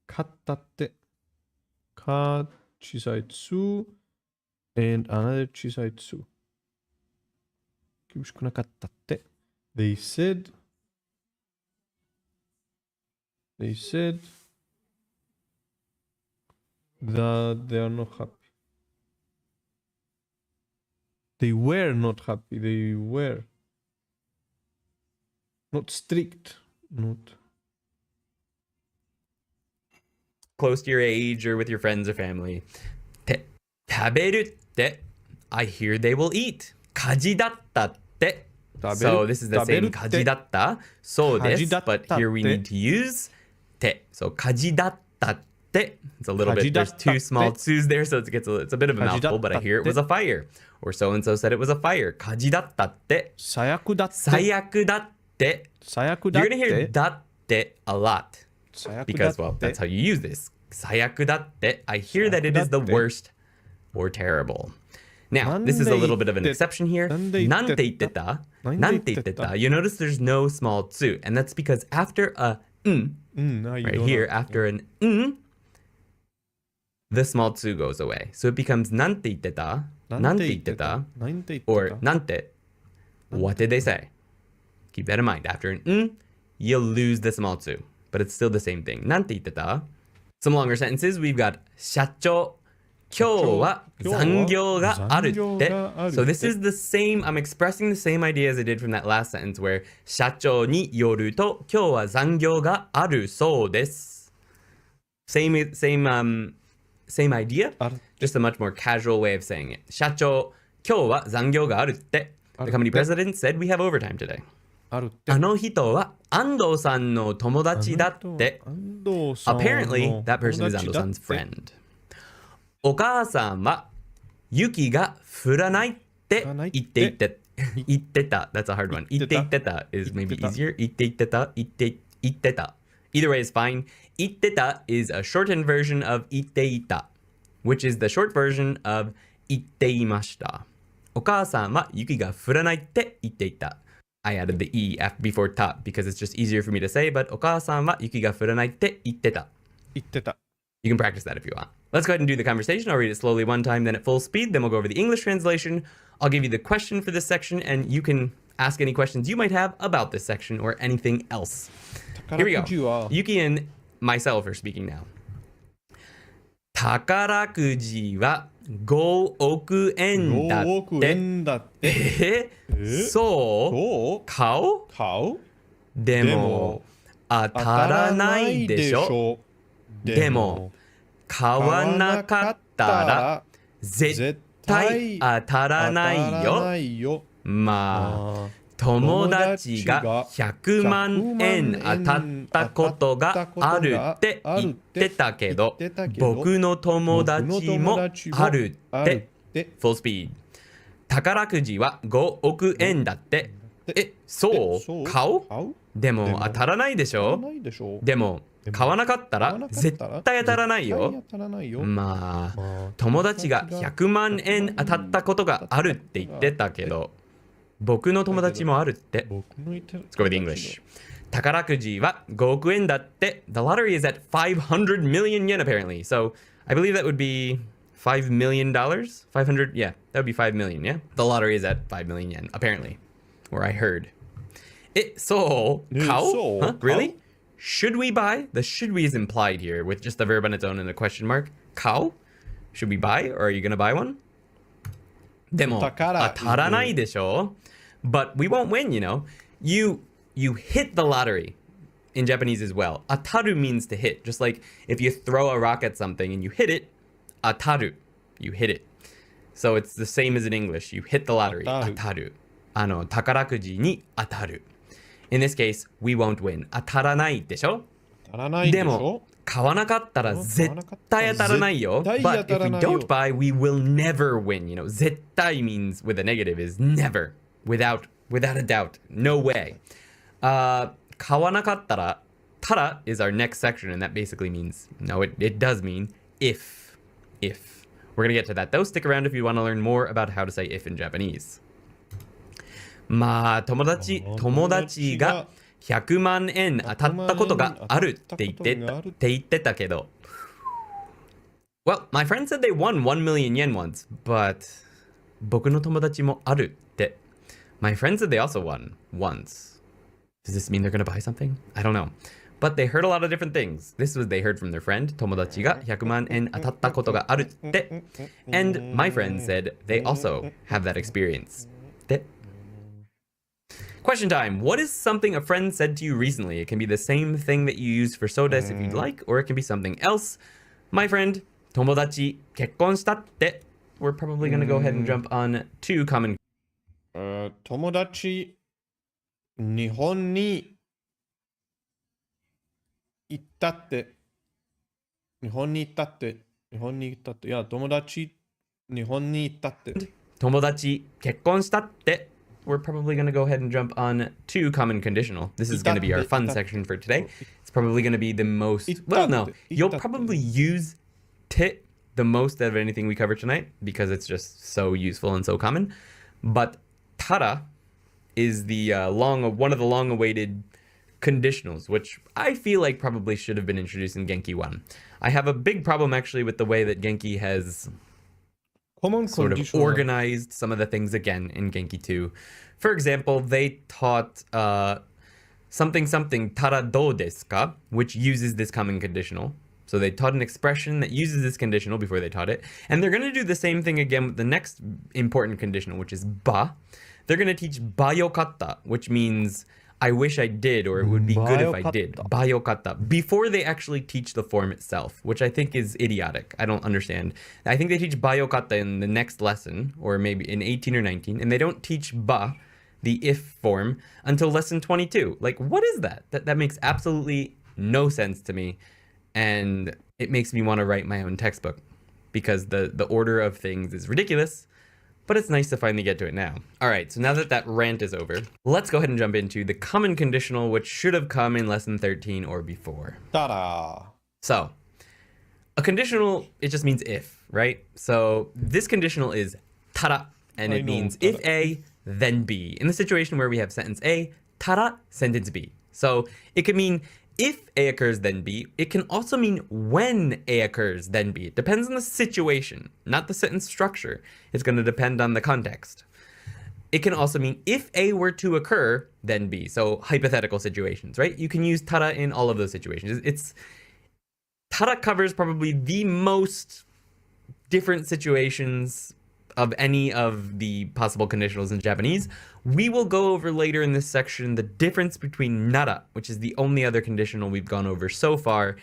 A: かったって。か小さいつ and another 小さいつ。厳しくなかったって。They said that they are not happy. They were not happy. They were not strict. Not
B: close to your age or with your friends or family. 食べるって I hear they will eat. 家事だったって So this is the same 家事だったそうです but here we need to use て So 家事だったって It's a little bit, there's two small twos there so it's a bit of a mouthful but I hear it was a fire or so and so said it was a fire 火事だったって
A: 最悪だって
B: 最悪だってYou're gonna hear だって a lot because well that's how you use this 最悪だって I hear that it is the worst or terrible Now, this is a little bit of an exception here. なんて言ってた You notice there's no small tsu, and that's because after a right here, after an the small tsu goes away. So it becomes なんて言ってた or なんて What did they say? Keep that in mind. After an you'll lose the small tsu, but it's still the same thing. なんて言ってた Some longer sentences. We've got 社長今日は残業があるって。So this is the same, I'm expressing the same idea as I did from that last sentence where 社長によると今日は残業があるそうです。Same idea, just a much more casual way of saying it. 社長、今日は残業があるって。The company president said we have overtime today. あの人は安藤さんの友達だって。Apparently, that person is 安藤さん's friend. お母さんは雪が降らないって言ってた That's a hard one 言ってた is maybe easier 言ってた Either way is fine 言ってた is a shortened version of 言っていた which is the short version of 言っていましたお母さんは雪が降らないって言っていた I added the E before ta because it's just easier for me to say but お母さんは雪が降らないって言ってた You can practice that if you want. Let's go ahead and do the conversation. I'll read it slowly one time, then at full speed. Then we'll go over the English translation. I'll give you the question for this section, and you can ask any questions you might have about this section or anything else. Here we go. Yuki and myself are speaking now. 宝くじは5億円だって。
A: 5億円だって。
B: そう買うでも当たらないでしょ。でも買わなかったら絶対当たらないよ。まあ友達が100万円当たったことがあるって言ってたけど、僕の友達もあるって。Full speed。宝くじは5億円だって。そう買うでも当たらないでしょ。でも買わなかったら絶対当たらないよ。まあ友達が100万円当たったことがあるって言ってたけど、僕の友達もあるって。Let's go with English. 宝くじは5億円だって。The lottery is at 500 million yen apparently. So I believe that would be $5 million? 500? Yeah, that would be 5 million, yeah? The lottery is at 5 million yen, apparently. Or I heard. So, 買う? Huh? Really? Should we buy? The should we is implied here with just the verb on its own and a question mark. 買う? Should we buy? Or are you gonna buy one? でも当たらないでしょ? But we won't win, you know. You hit the lottery in Japanese as well. Ataru means to hit. Just like if you throw a rock at something and you hit it, ataru. You hit it. So it's the same as in English. You hit the lottery. Ataru. 宝くじに当たる. In this case, we won't win. 当たらないでしょ? でも買わなかったら絶対当たらないよ. But if we don't buy, we will never win. You know, 絶対 means with a negative is never. Without a doubt. No way. 買わなかったら tara is our next section, and that basically means, no, it does mean if. We're going to get to that though. Stick around if you want to learn more about how to say if in Japanese. まあ友達が100万円当たったことがあるって言ってたけど. Well, my friend said they won 1 million yen once, but 僕の友達もあるって. My friend said they also won once. Does this mean they're going to buy something? I don't know. But they heard a lot of different things. This was they heard from their friend. 友達が100万円当たったことがあるって. And my friend said they also have that experience. って. Question time. What is something a friend said to you recently? It can be the same thing that you use for sodas if you'd like, or it can be something else. My friend, 友達結婚したって. We're probably going to go ahead and jump on two common.
A: 友達日本に行ったって。日本に行ったって。いや、友達日本に行ったって。
B: 友達結婚したって. We're probably going to go ahead and jump on two common conditional. This is going to be our fun section for today. It's probably going to be the most... Well, no. You'll probably use te the most out of anything we cover tonight because it's just so useful and so common. But tara is the one of the long-awaited conditionals, which I feel like probably should have been introduced in Genki 1. I have a big problem actually with the way that Genki has sort of organized some of the things again in Genki 2. For example, they taught something tara do desu ka, which uses this common conditional. So they taught an expression that uses this conditional before they taught it. And they're going to do the same thing again with the next important conditional, which is ba. They're going to teach ba yokatta, which means I wish I did, or it would be good if I did. Ba yokatta. Before they actually teach the form itself, which I think is idiotic. I don't understand. I think they teach ba yokatta in the next lesson, or maybe in 18 or 19, and they don't teach ba, the if form, until lesson 22. Like, what is that? That makes absolutely no sense to me. And it makes me want to write my own textbook because the order of things is ridiculous, but it's nice to finally get to it now. All right, so now that that rant is over, let's go ahead and jump into the common conditional, which should have come in lesson 13 or before.
A: Ta-da!
B: So, a conditional, it just means if, right? So this conditional is tara, and it means if A, then B. In the situation where we have sentence A, tara, sentence B. So it could mean if A occurs, then B. It can also mean when A occurs, then B. It depends on the situation, not the sentence structure. It's going to depend on the context. It can also mean if A were to occur, then B. So hypothetical situations, right? You can use tara in all of those situations. Tara covers probably the most different situations of any of the possible conditionals in Japanese. We will go over later in this section the difference between nara, which is the only other conditional we've gone over so far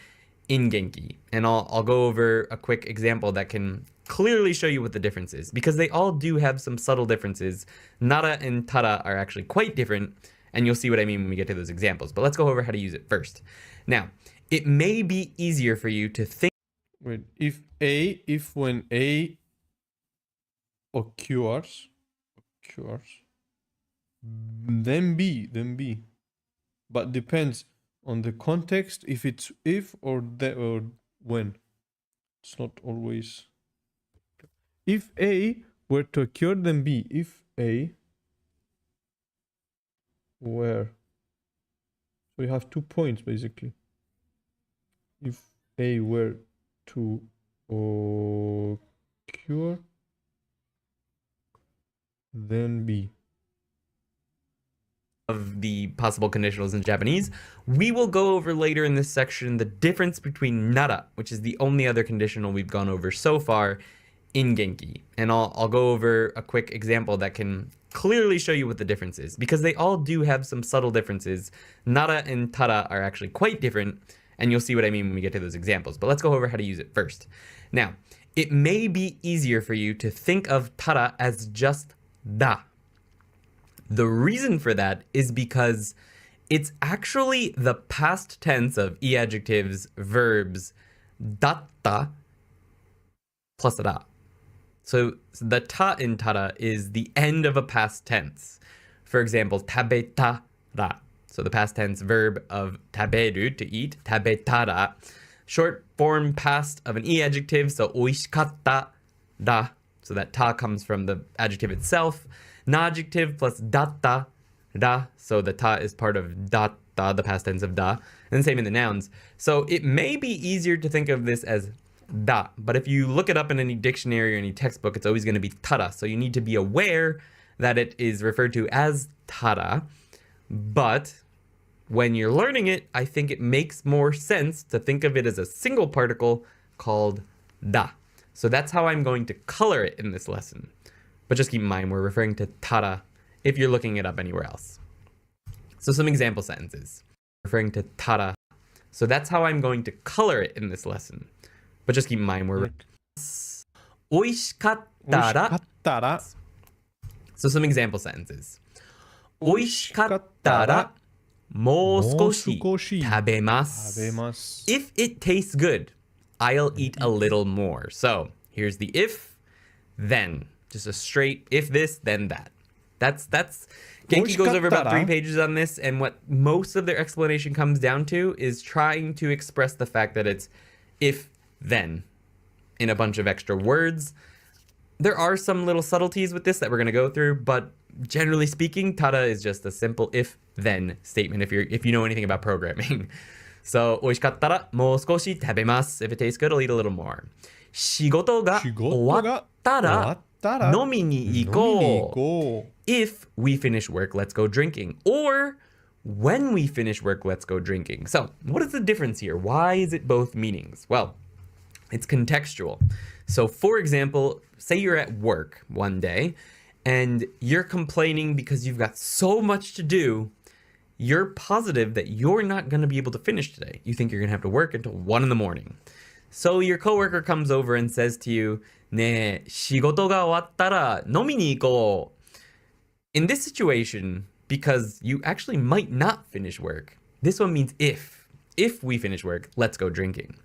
B: in Genki. And I'll go over a quick example that can clearly show you what the difference is, because they all do have some subtle differences. Nara and tara are actually quite different, and you'll see what I mean when we get to those examples. But let's go over how to use it first. Now, it may be easier for you to think.
A: Wait, if when A occurs, then B. But depends on the context, if it's if or when. It's not always. If A were to occur, then B. If A were. So you have 2 points basically. If A were to occur, then B.
B: Of the possible conditionals in Japanese. We will go over later in this section the difference between nara, which is the only other conditional we've gone over so far in Genki. And I'll go over a quick example that can clearly show you what the difference is, because they all do have some subtle differences. Nara and tara are actually quite different, and you'll see what I mean when we get to those examples. But let's go over how to use it first. Now, it may be easier for you to think of tara as just da. The reason for that is because it's actually the past tense of e-adjectives, verbs, datta plus da. So the ta in tara is the end of a past tense. For example, tabetara. So the past tense verb of taberu, to eat, tabetara. Short form past of an e-adjective, so oishikatta da. So that ta comes from the adjective itself. Na-adjective plus datta, da. So the ta is part of datta, the past tense of da. And same in the nouns. So it may be easier to think of this as da. But if you look it up in any dictionary or any textbook, it's always going to be tara. So you need to be aware that it is referred to as tara. But when you're learning it, I think it makes more sense to think of it as a single particle called da. So that's how I'm going to color it in this lesson. But just keep in mind, we're referring to tara if you're looking it up anywhere else. So some example sentences. Referring to tara. So that's how I'm going to color it in this lesson. But just keep in mind, we're... Oishikattara. So some example sentences. Oishikattara mou skoshi tabemasu. If it tastes good, I'll eat a little more. So here's the if, then. Just a straight if this, then that. That's Genki goes over about 3 pages on this, and what most of their explanation comes down to is trying to express the fact that it's if then in a bunch of extra words. There are some little subtleties with this that we're going to go through, but generally speaking, tara is just a simple if then statement if you know anything about programming. So, 美味しかったらもう少し食べます. If it tastes good, I'll eat a little more. 仕事が終わったら飲みに行こう. If we finish work, let's go drinking. Or when we finish work, let's go drinking. So, what is the difference here? Why is it both meanings? Well, it's contextual. So, for example, say you're at work one day and you're complaining because you've got so much to do. You're positive that you're not going to be able to finish today. You think you're going to have to work until 1 in the morning. So your coworker comes over and says to you, ねえ、仕事が終わったら飲みに行こう. In this situation, because you actually might not finish work, this one means if. If we finish work, let's go drinking.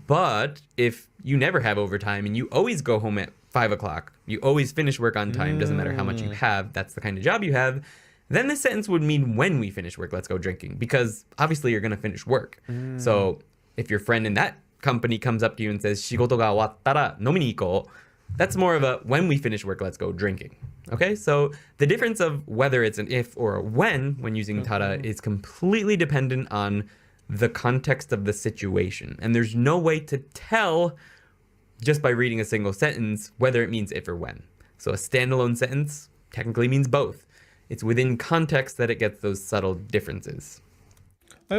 B: But if you never have overtime and you always go home at 5 o'clock, you always finish work on time, doesn't matter how much you have, that's the kind of job you have, then this sentence would mean when we finish work, let's go drinking. Because obviously you're going to finish work. So if your friend in that company comes up to you and says, 仕事が終わったら飲みに行こう, that's more of a when we finish work, let's go drinking. Okay, so the difference of whether it's an if or a when using tara is completely dependent on the context of the situation. And there's no way to tell just by reading a single sentence whether it means if or when. So a standalone sentence technically means both. It's within context that it gets those subtle differences.
A: I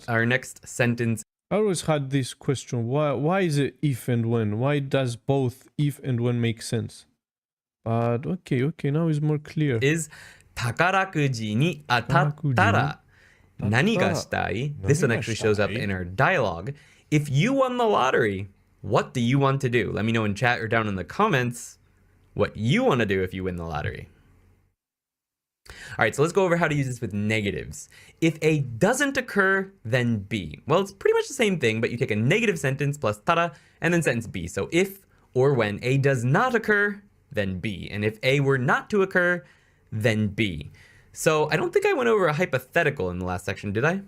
B: Our next sentence.
A: I always had this question. Why is it if and when? Why does both if and when make sense? But okay, now it's more clear.
B: Is 宝くじに当たったら何がしたい? This one actually shows up in our dialogue. If you won the lottery, what do you want to do? Let me know in chat or down in the comments what you want to do if you win the lottery. All right, so let's go over how to use this with negatives. If A doesn't occur, then B. Well, it's pretty much the same thing, but you take a negative sentence plus tara and then sentence B. So if or when A does not occur, then B. And if A were not to occur, then B. So I don't think I went over a hypothetical in the last section, did I?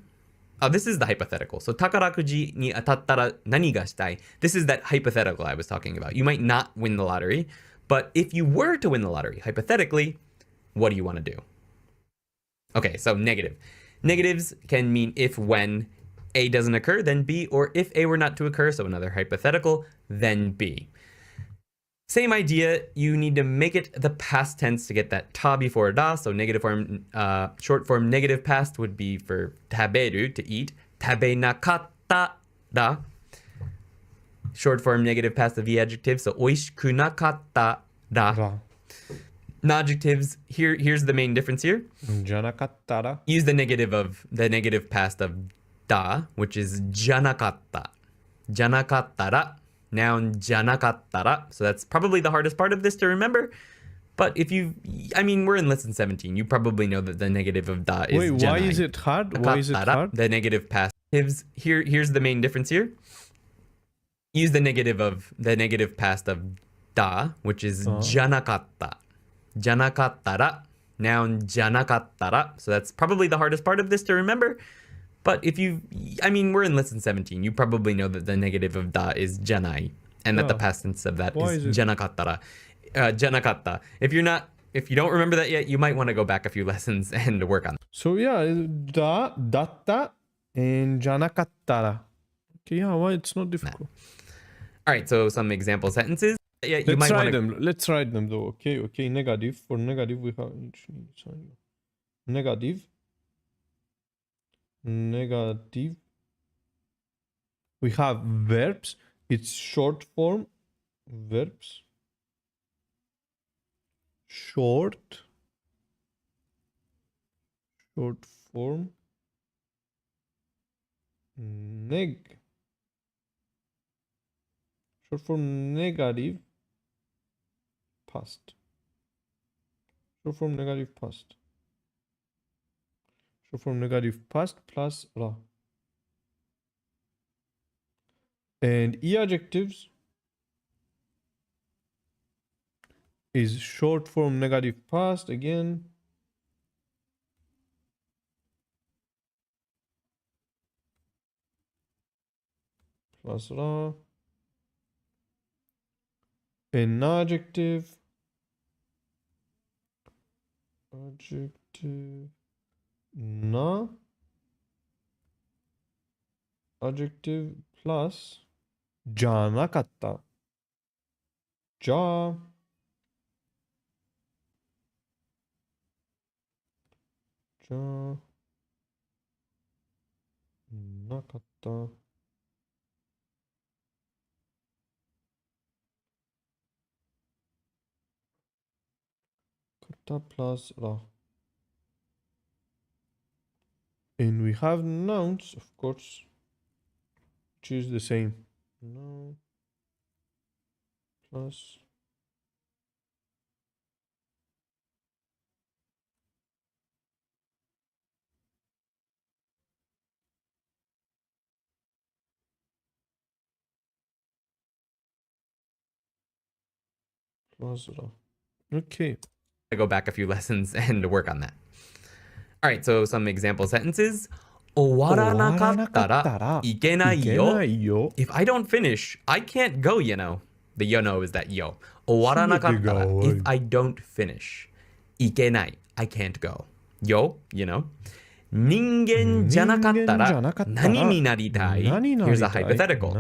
B: Oh, this is the hypothetical. So 宝くじに当たったら何がしたい? This is that hypothetical I was talking about. You might not win the lottery, but if you were to win the lottery, hypothetically, what do you want to do? Okay, so negative. Negatives can mean if when A doesn't occur, then B, or if A were not to occur, so another hypothetical, then B. Same idea, you need to make it the past tense to get that ta before da, so negative form, short form negative past would be for taberu, to eat, tabenakatta da. Short form negative past of the adjective, so oishiku nakatta da. Non-adjectives, here's the main difference here.
A: Janakattara.
B: Use the negative past of da, which is janakatta. Janakattara. Noun janakattara. So that's probably the hardest part of this to remember. But if we're in lesson 17. You probably know that the negative of da is
A: Wait,
B: janai.
A: why is it hard? Why is it hard?
B: The negative past. Here's the main difference here. Use the negative past of da, which is janakatta. Janakattara. Noun janakattara. So that's probably the hardest part of this to remember. But if we're in lesson 17. You probably know that the negative of da is janai. And that the past tense of that is janakattara. Janakatta. If you don't remember that yet, you might want to go back a few lessons and work on it.
A: So yeah, da, datta, and janakattara. Okay, yeah, well, it's not difficult.
B: All right, so some example sentences. Yeah,
A: Let's write them though. Okay. Negative. For negative, we have negative. We have verbs. It's short form verbs. Short form short form negative past. Short form negative past. Short form negative past plus ra. And E adjectives is short form negative past again. Plus ra. And adjective na adjective plus janakatta. Nakatta. Katta plus ra. And we have nouns, of course, which is the same. Noun plus ra. Okay.
B: I go back a few lessons and work on that. All right, so some example sentences. 終わらなかったらいけないよ. If I don't finish, I can't go, you know. The you know is that yo. 終わらなかったら if I don't finish. いけない I can't go. Yo, you know. 人間じゃなかったら何になりたい? Here's a hypothetical.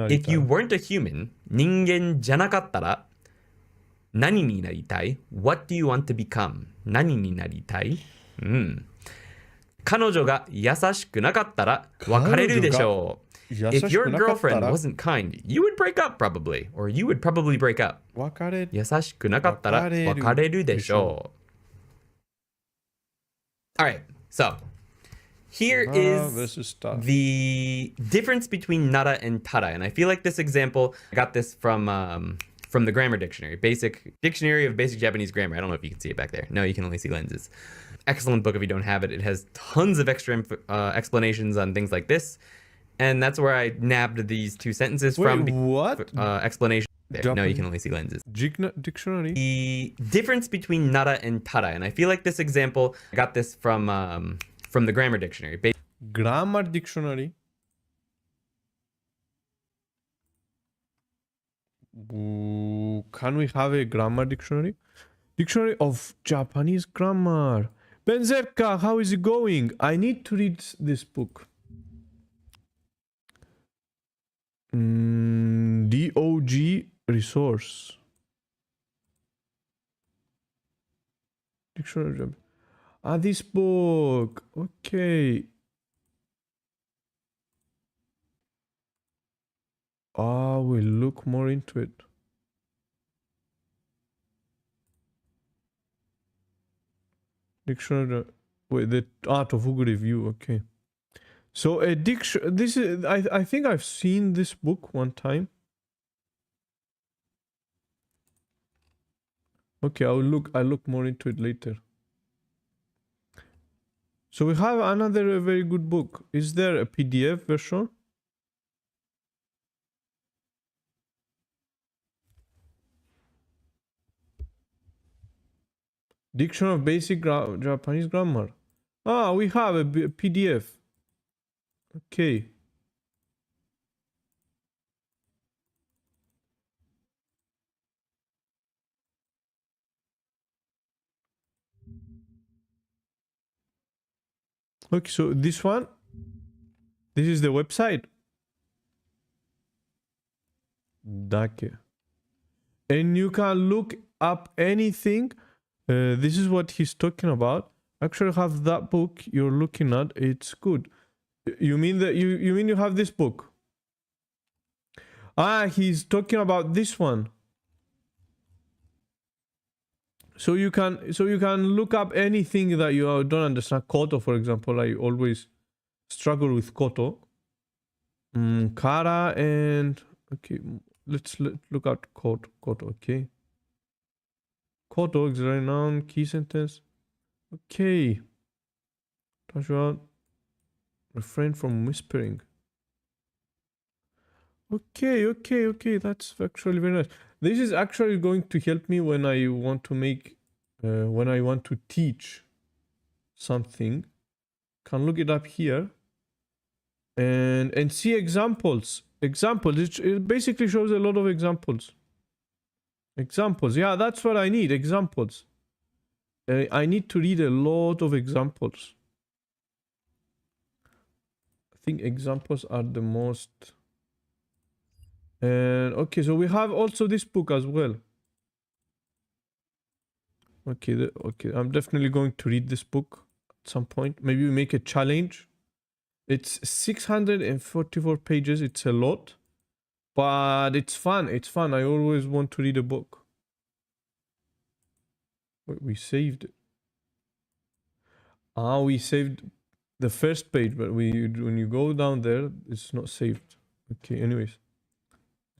B: If you weren't a human, 人間じゃなかったら何になりたい ?What do you want to become? 何になりたい彼女が優しくなかったら別れるでしょう。If your girlfriend wasn't kind, you would break up probably. Or you would probably break up. 優しくなかったら別れるでしょう。Alright, so here is the difference between nara and tara. And I feel like this example, I got this from the grammar dictionary, basic dictionary of basic Japanese grammar. I don't know if you can see it back there. No, you can only see lenses. Excellent book if you don't have it. It has tons of extra explanations on things like this. And that's where I nabbed these two sentences from.
A: What?
B: Explanation. There. No, you can only see lenses.
A: Dictionary?
B: The difference between nara and tara. And I feel like this example, I got this from the grammar dictionary.
A: Grammar dictionary? Can we have a grammar dictionary? Dictionary of Japanese grammar. Benzerka, how is it going? I need to read this book. DOG resource. Dictionary. This book. Okay. We'll look more into it. Dictionary. Wait, the art of Google review. Okay. So a diction. This is. I think I've seen this book one time. Okay, I'll look more into it later. So we have another very good book. Is there a PDF version? Dictionary of Basic Japanese Grammar. We have a PDF. Okay. Okay, so this is the website. Dake. And you can look up anything. This is what he's talking about. Actually have that book you're looking at. It's good. You mean that you mean you have this book? He's talking about this one. So you can look up anything that you don't understand. Koto, for example, I always struggle with koto. Kara and okay, let's look at koto. Okay. Koto, auxiliary noun, key sentence. Okay. Tasha, refrain from whispering. Okay. That's actually very nice. This is actually going to help me when I want to make, when I want to teach something. Can look it up here and see examples. It basically shows a lot of examples. Yeah, that's what I need. Examples. I need to read a lot of examples. I think examples are the most. And okay, so we have also this book as well. Okay, I'm definitely going to read this book at some point. Maybe we make a challenge. It's 644 pages. It's a lot, but it's fun. I always want to read a book. Wait, we saved it. We saved the first page, but when you go down there, it's not saved. Okay, anyways.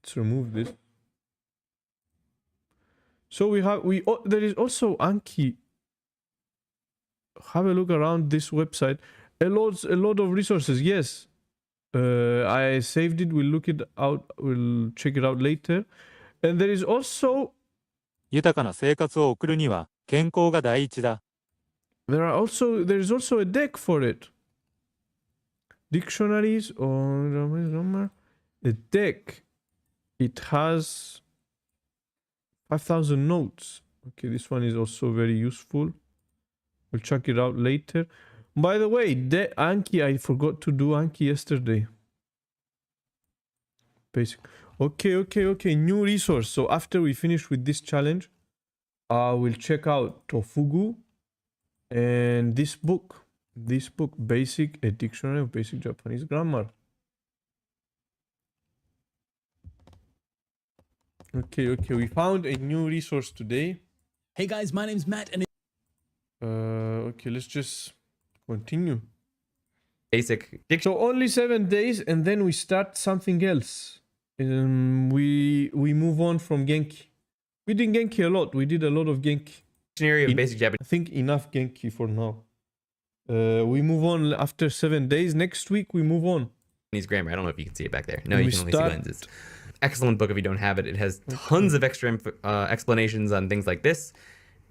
A: Let's remove this. So there is also Anki. Have a look around this website. A lot of resources. Yes, I saved it. We'll look it out. We'll check it out later. And there is also.
C: 豊かな生活を送るには健康が第一だ。
A: There is also a deck for it. Dictionaries or a deck. It has 5,000 notes. Okay, this one is also very useful. We'll check it out later. By the way, Anki, I forgot to do Anki yesterday. Basic. Okay. New resource. So after we finish with this challenge, I will check out Tofugu and this book, Basic, a Dictionary of Basic Japanese Grammar. Okay, we found a new resource today.
D: Hey guys, my name's Matt and
A: Okay, let's just continue.
B: Basic
A: So only 7 days and then we start something else. We move on from Genki. We did Genki a lot. We did a lot of Genki.
B: Dictionary of Basic Japanese
A: I think enough Genki for now. We move on after 7 days. Next week we move on.
B: Grammar. I don't know if you can see it back there. No,
A: And
B: you
A: we
B: can only
A: start-
B: see lenses. Excellent book if you don't have it. It has tons of extra explanations on things like this.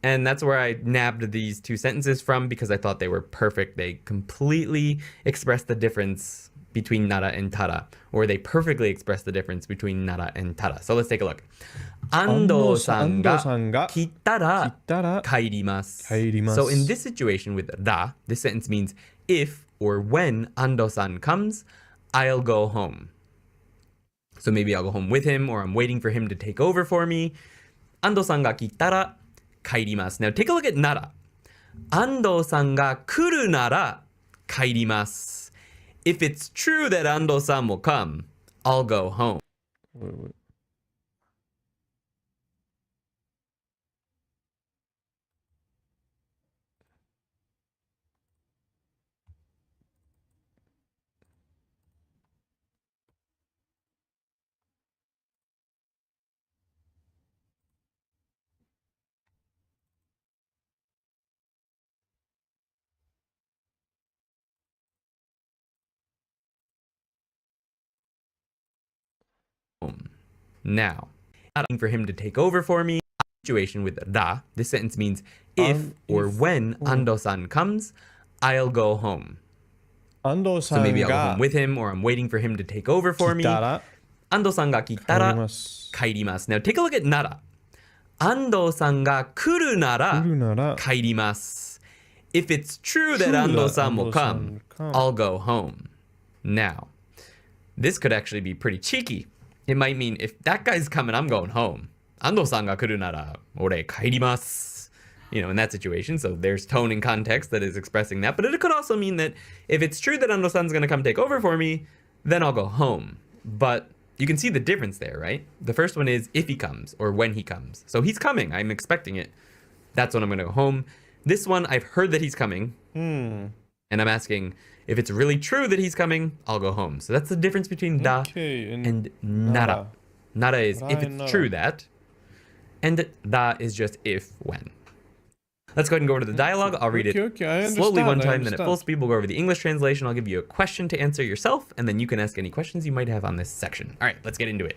B: And that's where I nabbed these two sentences from because I thought they were perfect. They completely express the difference between nara and tara, or they perfectly express the difference between nara and tara. So let's take a look. Ando-san ga kittara kairimasu. So in this situation with ra, this sentence means if or when Ando-san comes, I'll go home. So maybe I'll go home with him, or I'm waiting for him to take over for me. Ando-san ga kittara kairimasu. Now take a look at nara. Ando-san ga kuru nara kairimasu. If it's true that Ando-san will come, I'll go home.
A: Wait.
B: Now, for him to take over for me, situation with ra, this sentence means if or when Ando-san comes, I'll go home.
A: Ando-san
B: So maybe I'll go
A: ga
B: home with him, or I'm waiting for him to take over for me.
A: kittara
B: Ando-san ga kittara
A: kairimasu.
B: kairimasu. Now take a look at nara. Ando-san ga kuru nara
A: Kuru nara
B: kairimasu. If it's true that
A: True that
B: Ando-san will come,
A: Ando-san will come.
B: I'll go home. Now, this could actually be pretty cheeky. It might mean if that guy's coming, I'm going home. Ando-san ga kuru nara ore kairimasu. You know, in that situation. So there's tone and context that is expressing that. But it could also mean that if it's true that Ando-san's going to come take over for me, then I'll go home. But you can see the difference there, right? The first one is if he comes or when he comes. So he's coming. I'm expecting it. That's when I'm going to go home. This one, I've heard that he's coming. And I'm asking, if it's really true that he's coming, I'll go home. So that's the difference between da
A: Okay,
B: and nara. Nara is if
A: and
B: it's
A: nara.
B: true that. And da is just if, when. Let's go ahead and go over to the dialogue. I'll read it
A: Okay, I
B: slowly
A: understand,
B: one
A: I
B: time, then at full
A: understand.
B: speed we'll go over the English translation. I'll give you a question to answer yourself, and then you can ask any questions you might have on this section. All right, let's get into it.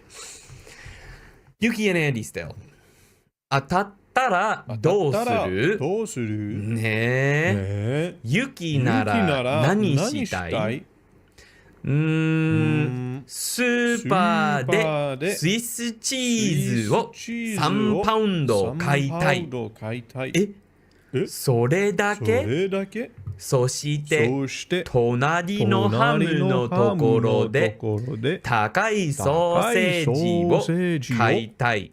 B: Yuki and Andy still. 当たったらどうする？
A: どうする？
B: ねえ。
A: ねえ。
B: ユキなら何したい？スーパーでスイスチーズを3パウンド買いたい。それだけ？そして隣のハムのところで高いソーセージを買いたい。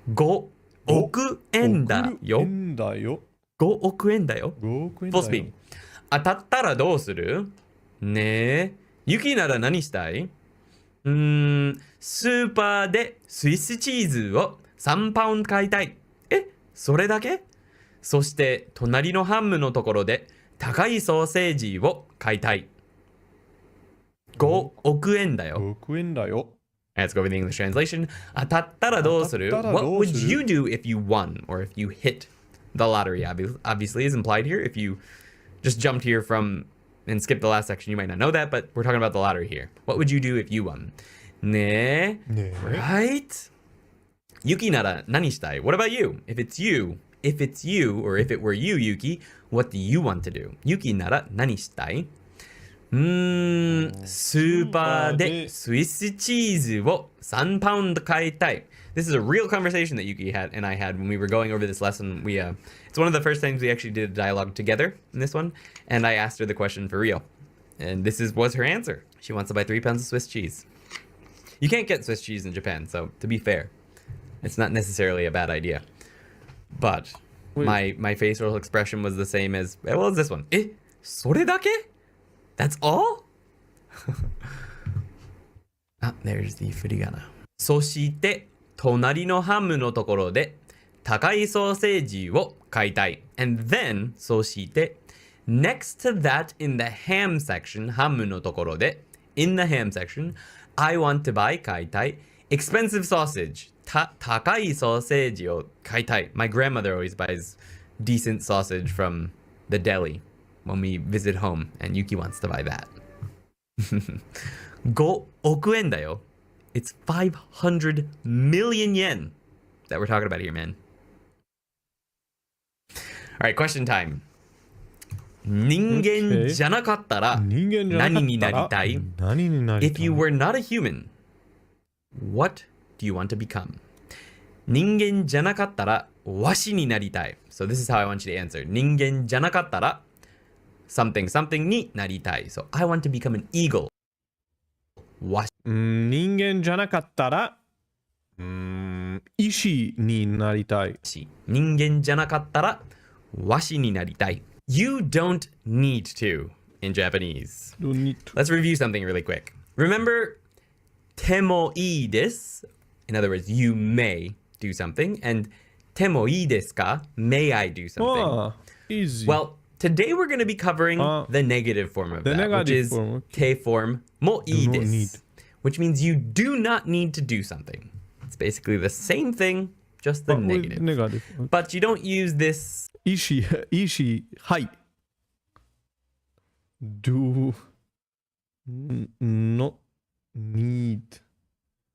B: 5億円だよ。5億円だよ。Full speed。当たったらどうする？ねえ。ユキなら何したい？スーパーでスイスチーズを3パウンド買いたい。それだけ？そして隣のハムのところで高いソーセージを買いたい。5億円だよ。
A: 5億円だよ。
B: Let's go over the English translation. 当たったらどうする？ What would you do if you won or if you hit the lottery? Obviously is implied here. If you just jumped here from and skipped the last section, you might not know that, but we're talking about the lottery here. What would you do if you won? ねえ。Right? Yuki なら何したい？ What about you? If it's you, or if it were you, Yuki, what do you want to do? Yuki なら何したい？スーパーでスイスチーズを3パウンド買いたい。This is a real conversation that Yuki and I had when we were going over this lesson. It's one of the first times we actually did a dialogue together in this one, and I asked her the question for real. And this was her answer. She wants to buy 3 pounds of Swiss cheese. You can't get Swiss cheese in Japan, so to be fair, It's not necessarily a bad idea. But my facial expression was the same as this one. それだけ? That's all? There's the 振り仮名。そして隣のハムのところで高いソーセージを買いたい。And then そして next to that in the ham section ハムのところで in the ham section I want to buy 買いたい expensive sausage 高いソーセージを買いたい My grandmother always buys decent sausage from the deli when we visit home and Yuki wants to buy that 5億円だよ It's 500 million yen that we're talking about here, man. All right, question time. 人間じゃなかったら何になりたい? If you were not a human, what do you want to become? 人間じゃなかったらワシになりたい. So this is how I want you to answer. 人間じゃなかったら something something になりたい. So I want to become an eagle.
A: 人間じゃなかったら石になりたい。
B: 人間じゃなかったらワシになりたい。You don't need to in Japanese.
A: Don't need to.
B: Let's review something really quick. Remember, てもいいです. In other words, you may do something. And てもいいですか? May I do something?
A: Easy.
B: Well, today we're going to be covering the negative form of that, which is て form もいいです. Which means you do not need to do something. It's basically the same thing, just the negative. But you don't use this.
A: 石、はい。Do not need.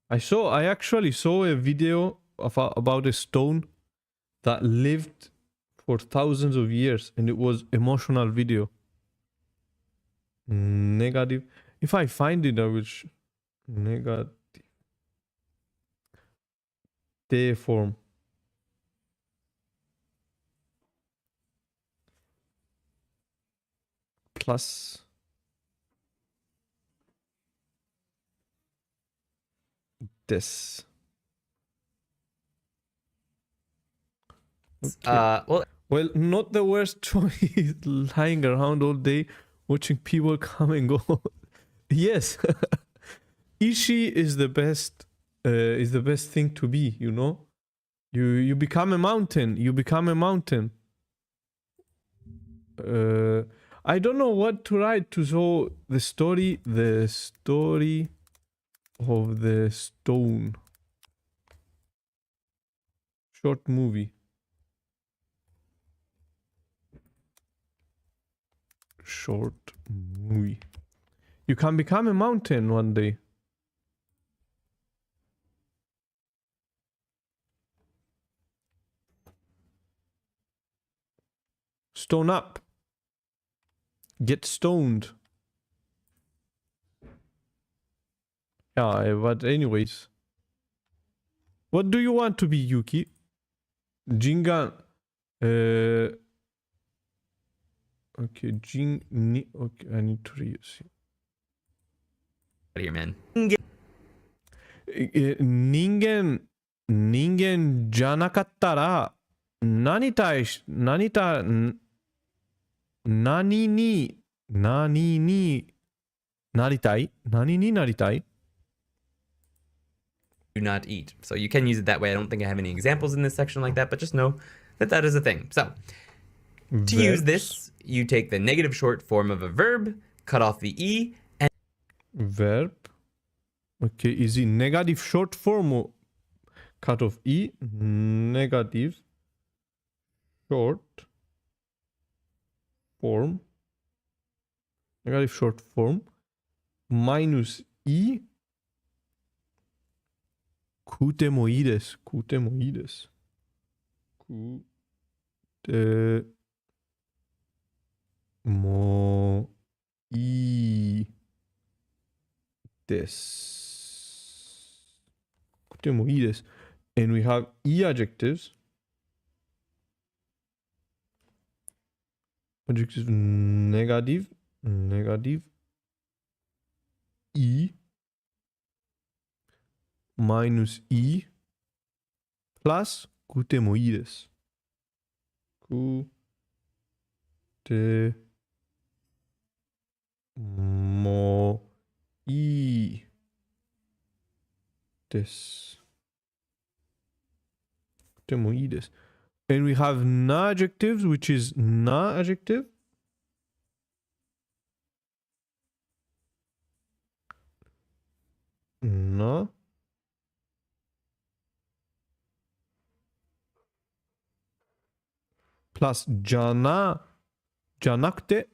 A: I actually saw a video about a stone that lived for thousands of years, and it was emotional video. Negative. If I find it, I will. Negative. Te form. Plus. This. Okay. Well, not the worst choice. Lying around all day, watching people come and go. Yes. Ishi is the best thing to be, you know? You become a mountain. You become a mountain. I don't know what to write to show the story of the stone. Short movie. Short movie. You can become a mountain one day. Stone up. Get stoned. Yeah, but anyways. What do you want to be, Yuki? Jingan. Okay, okay, I need to read it.
B: Here, man.
A: 人間じゃなかったら何になりたい
B: Do not eat. So you can use it that way. I don't think I have any examples in this section like that, but just know that that is a thing. So to use this, you take the negative short form of a verb, cut off the E, and
A: verb. Okay, is it negative short form or cut off E? Negative short form. Negative short form minus E. 食うてもいいです。食うてもいいです。食うてもいいです。食うてもいいです。And we have E adjectives. Adjectives negative, E minus E plus くてもいいです。くてもいいです。くてもいいです。And we have na adjectives, which is na adjective. Na. Plus じゃなくて。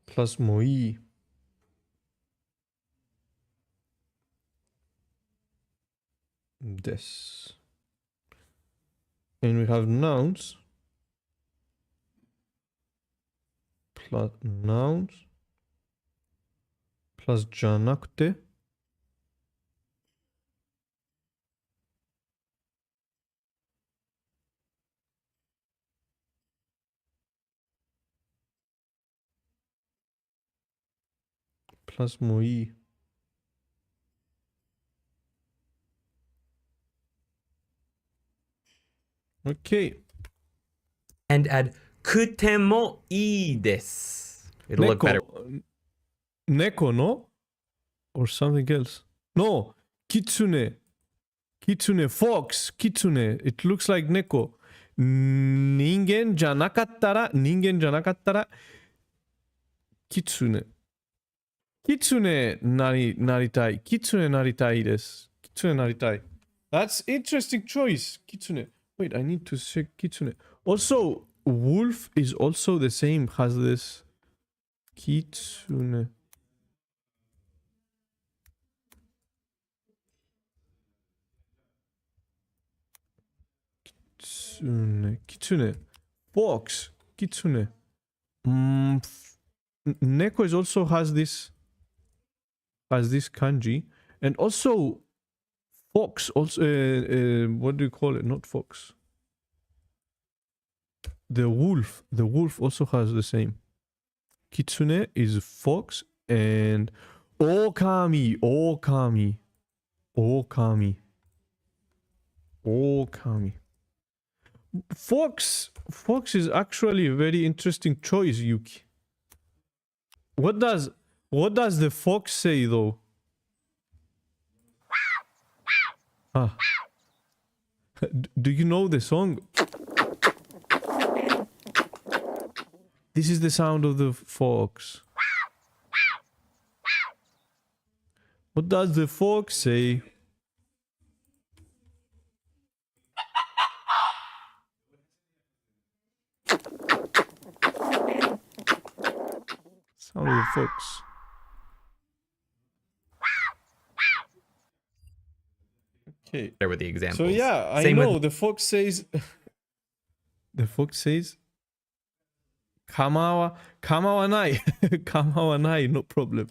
A: plus もいいです。And we have nouns plus plus じゃなくて plus もいい。Okay.
B: And add くてもいいです. It'll look better.
A: 猫の or something else. No, キツネ fox キツネ it looks like 猫。人間じゃなかったらキツネなりたい。キツネなりたいです。キツネなりたい。That's interesting choice. キツネ。Wait, I need to check キツネ。Also, wolf is also the same, has this キツネ。キツネ。Fox. キツネ。Neko is also has this kanji, and also fox also what do you call it? Not fox. The wolf also has the same. Kitsune is fox, and okami. Fox is actually a very interesting choice, Yuki. What does the fox say though? Ah. Do you know the song? This is the sound of the fox. What does the fox say? Sound of the fox. Okay.
B: There with the examples.
A: So yeah, I
B: Same
A: know
B: with
A: the fox says. The fox says. Kamawa nai. Kamawa nai, no problem.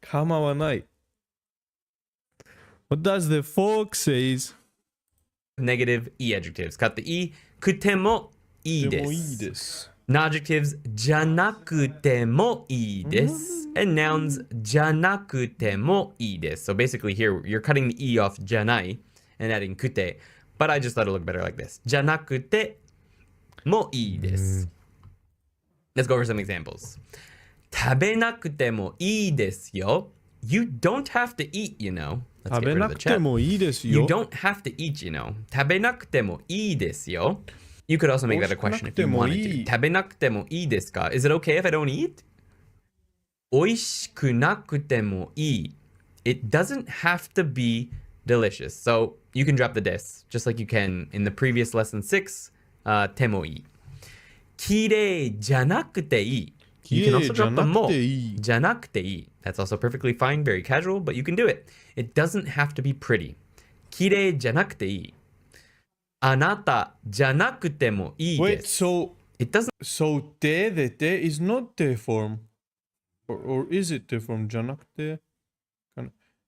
A: Kamawa nai. What does the fox says?
B: negative e adjectives. Cut the e. くてもいいです. Non-adjectives じゃなくてもいいです. And nouns じゃなくてもいいです. So basically here you're cutting the e off じゃない and adding くて. But I just thought it looked better like this. じゃなくてもいいです. Let's go over some examples. 食べなくてもいいですよ. You don't have to eat, you know. Let's get rid of the chat. You don't have to eat, you know. 食べなくてもいいですよ. You could also make that a question if you wanted to. 食べなくてもいいですか? Is it okay if I don't eat? おいしくなくてもいい. It doesn't have to be delicious. So you can drop the des, just like you can in the previous lesson 6, てもいい. きれいじゃなくていい. You can also drop the mo. じゃなくていい. That's also perfectly fine, very casual, but you can do it. It doesn't have to be pretty. きれいじゃなくていい. あなたじゃなくてもいいです.
A: Wait,
B: It doesn't.
A: So the te is not te form, or is it te form? じゃなくて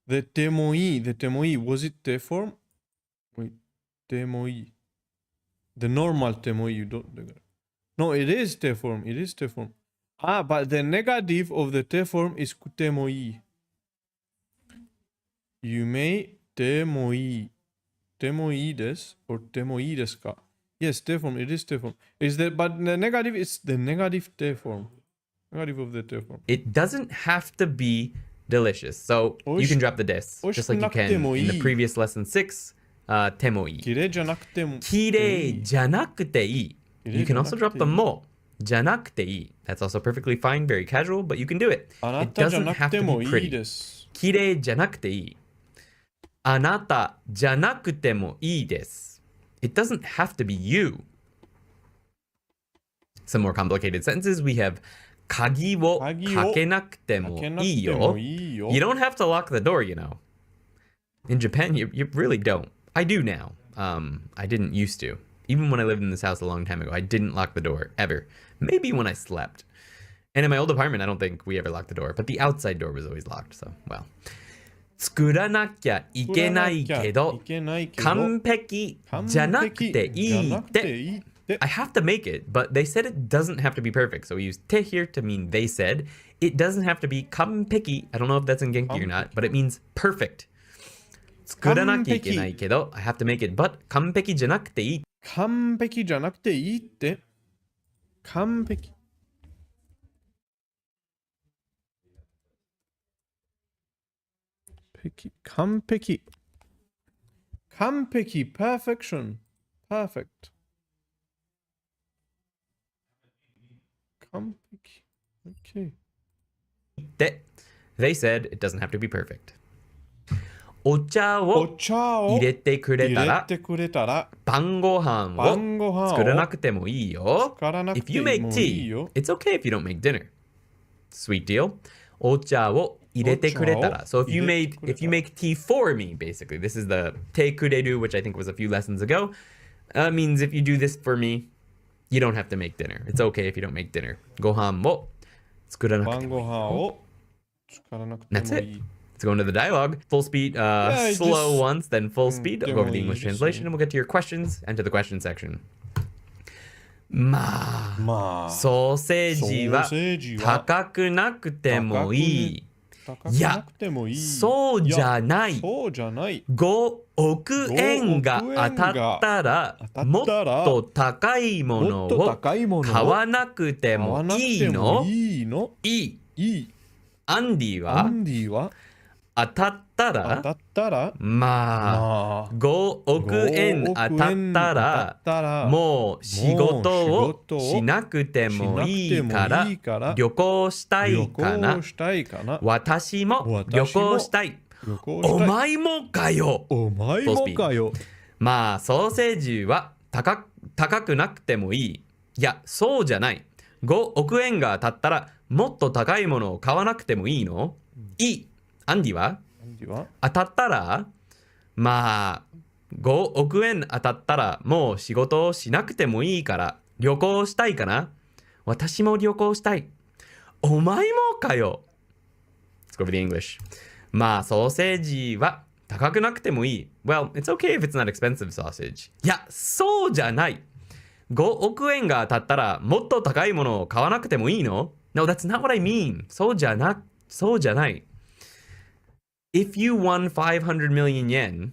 A: the te mo i, was it te form? Wait, te mo i. The normal てもいい you don't. No, it is て form. It is て form. Ah, but the negative of the て form is くてもいい. You may てもいい. てもいいです or てもいいですか? Yes, て form. It is て form. Is that but the negative is the negative て form. Negative of the て form.
B: It doesn't have to be delicious. So you can drop the des, just like you can in the previous lesson 6. てもいい。
A: きれいじゃなくても。
B: きれいじゃなくていい。You can also drop the も。じゃなくていい。That's also perfectly fine, very casual, but you can do it.
A: あな
B: It
A: たじゃ
B: doesn't
A: な
B: have
A: くて
B: to
A: も
B: be
A: いい
B: pretty.
A: です。
B: きれいじゃなくていい。あなたじゃなくてもいいです。It doesn't have to be you. Some more complicated sentences. We have 鍵をかけなくてもいいよ。You don't have to lock the door, you know. In Japan, you really don't. I do now. I didn't used to. Even when I lived in this house a long time ago, I didn't lock the door, ever. Maybe when I slept. And in my old apartment, I don't think we ever locked the door. But the outside door was always locked, so, well. 作らなきゃいけないけど、完璧じゃなくていいって。I have to make it, but they said it doesn't have to be perfect. So we use て here to mean they said. It doesn't have to be 完璧. I don't know if that's in Genki or not, but it means perfect. 作らなきゃいけないけど、I have to make it, but 完璧じゃなくていい。
A: 完璧じゃなくていいって。完璧。完璧。完璧。perfection。perfect。完璧。Okay.
B: で、they said it doesn't have to be perfect. お茶を入れてくれたら晩ご飯を作らなくてもいいよ。If you make tea, it's okay if you don't make dinner. Sweet deal. お茶を入れてくれたら. So if you make tea for me, basically, this is the てくれる, which I think was a few lessons ago. Means if you do this for me, you don't have to make dinner. It's okay if you don't make dinner. ご飯を作らなくてもいいよ。That's it. Let's go into the dialogue. Full speed, slow once, then full speed. I'll go over the English translation and we'll get to your questions and to the question section. まあ、ソーセージは高くなくてもいい。いや、そうじゃない。5億円が当たったら、もっと高いものを買わなくてもいいの？いい。アンディは当たったらまあ5億円当たったらもう仕事をしなくてもいいから旅行したいかな。私も旅行したい。お前もかよ。まあソーセージは高くなくてもいい。いやそうじゃない。5億円が当たったらもっと高いものを買わなくてもいいの？いい。アンディは当たったらまあ5億円当たったらもう仕事をしなくてもいいから旅行したいかな。私も旅行したい。お前もかよ。Let's go over the English. まあソーセージは高くなくてもいい。Well, it's okay if it's not expensive sausage. いや、そうじゃない。5億円が当たったらもっと高いものを買わなくてもいいの？ No, that's not what I mean. そうじゃない。If you won 500 million yen,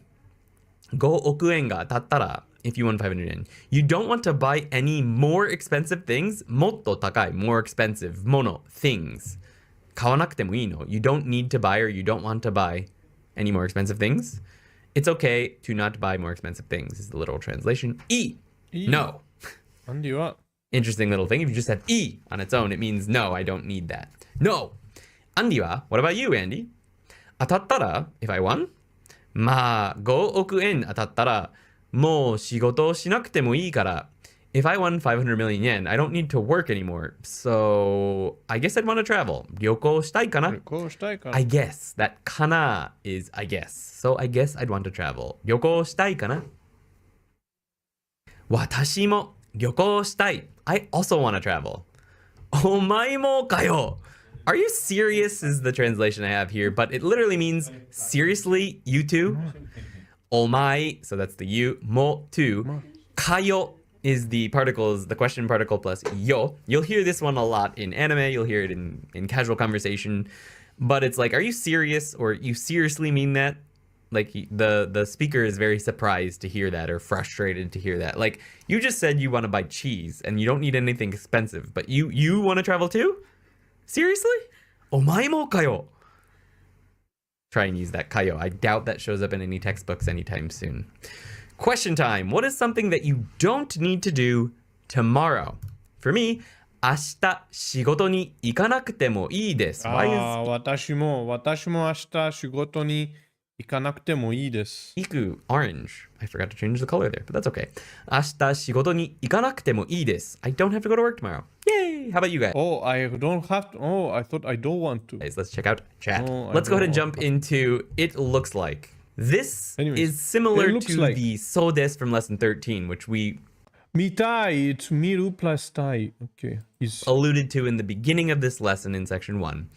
B: 5億円が当たったら if you won 500 yen, you don't want to buy any more expensive things? もっと高い more expensive もの things 買わなくてもいいの？ You don't need to buy or you don't want to buy any more expensive things? It's okay to not buy more expensive things is the literal translation. No. Interesting little thing. If you just said E on its own, it means no, I don't need that. No. Andy wa? What about you, Andy? 当たったら if I won? まあ5億円当たったらもう仕事をしなくてもいいから if I won 500 million yen, I don't need to work anymore. So I guess I'd want to travel. 旅行したいかな? I guess. That かな is I guess. So I guess I'd want to travel. 旅行したいかな? 私も旅行したい. I also want to travel. お前もかよ. Are you serious is the translation I have here, but it literally means seriously, you too. Omai, so that's the you, mo too. Kayo is the particles, the question particle plus yo. You'll hear this one a lot in anime, you'll hear it in casual conversation, but it's like, are you serious, or you seriously mean that? Like, the speaker is very surprised to hear that, or frustrated to hear that. Like, you just said you want to buy cheese and you don't need anything expensive, but you want to travel too? Seriously? Omae mo kayo? Try and use that kayo. I doubt that shows up in any textbooks anytime soon. Question time. What is something that you don't need to do tomorrow? For me, 明日仕事に行かなくてもいいです。Why is
A: 私も明日仕事に行かなくてもいいです。
B: Iku orange? I forgot to change the color there, but that's okay. 明日仕事に行かなくてもいいです。I don't have to go to work tomorrow. Yay! How about you guys?
A: Oh, I don't have to. Oh, I thought I don't want to.
B: Guys, let's check out chat.
A: Oh,
B: Let's go ahead and
A: don't
B: jump into it looks like. This
A: Anyways,
B: is similar
A: it looks
B: to
A: like-
B: the so des from lesson 13, which we
A: Mitai, it's miru plus tai. Okay. Is
B: alluded to in the beginning of this lesson in section 1.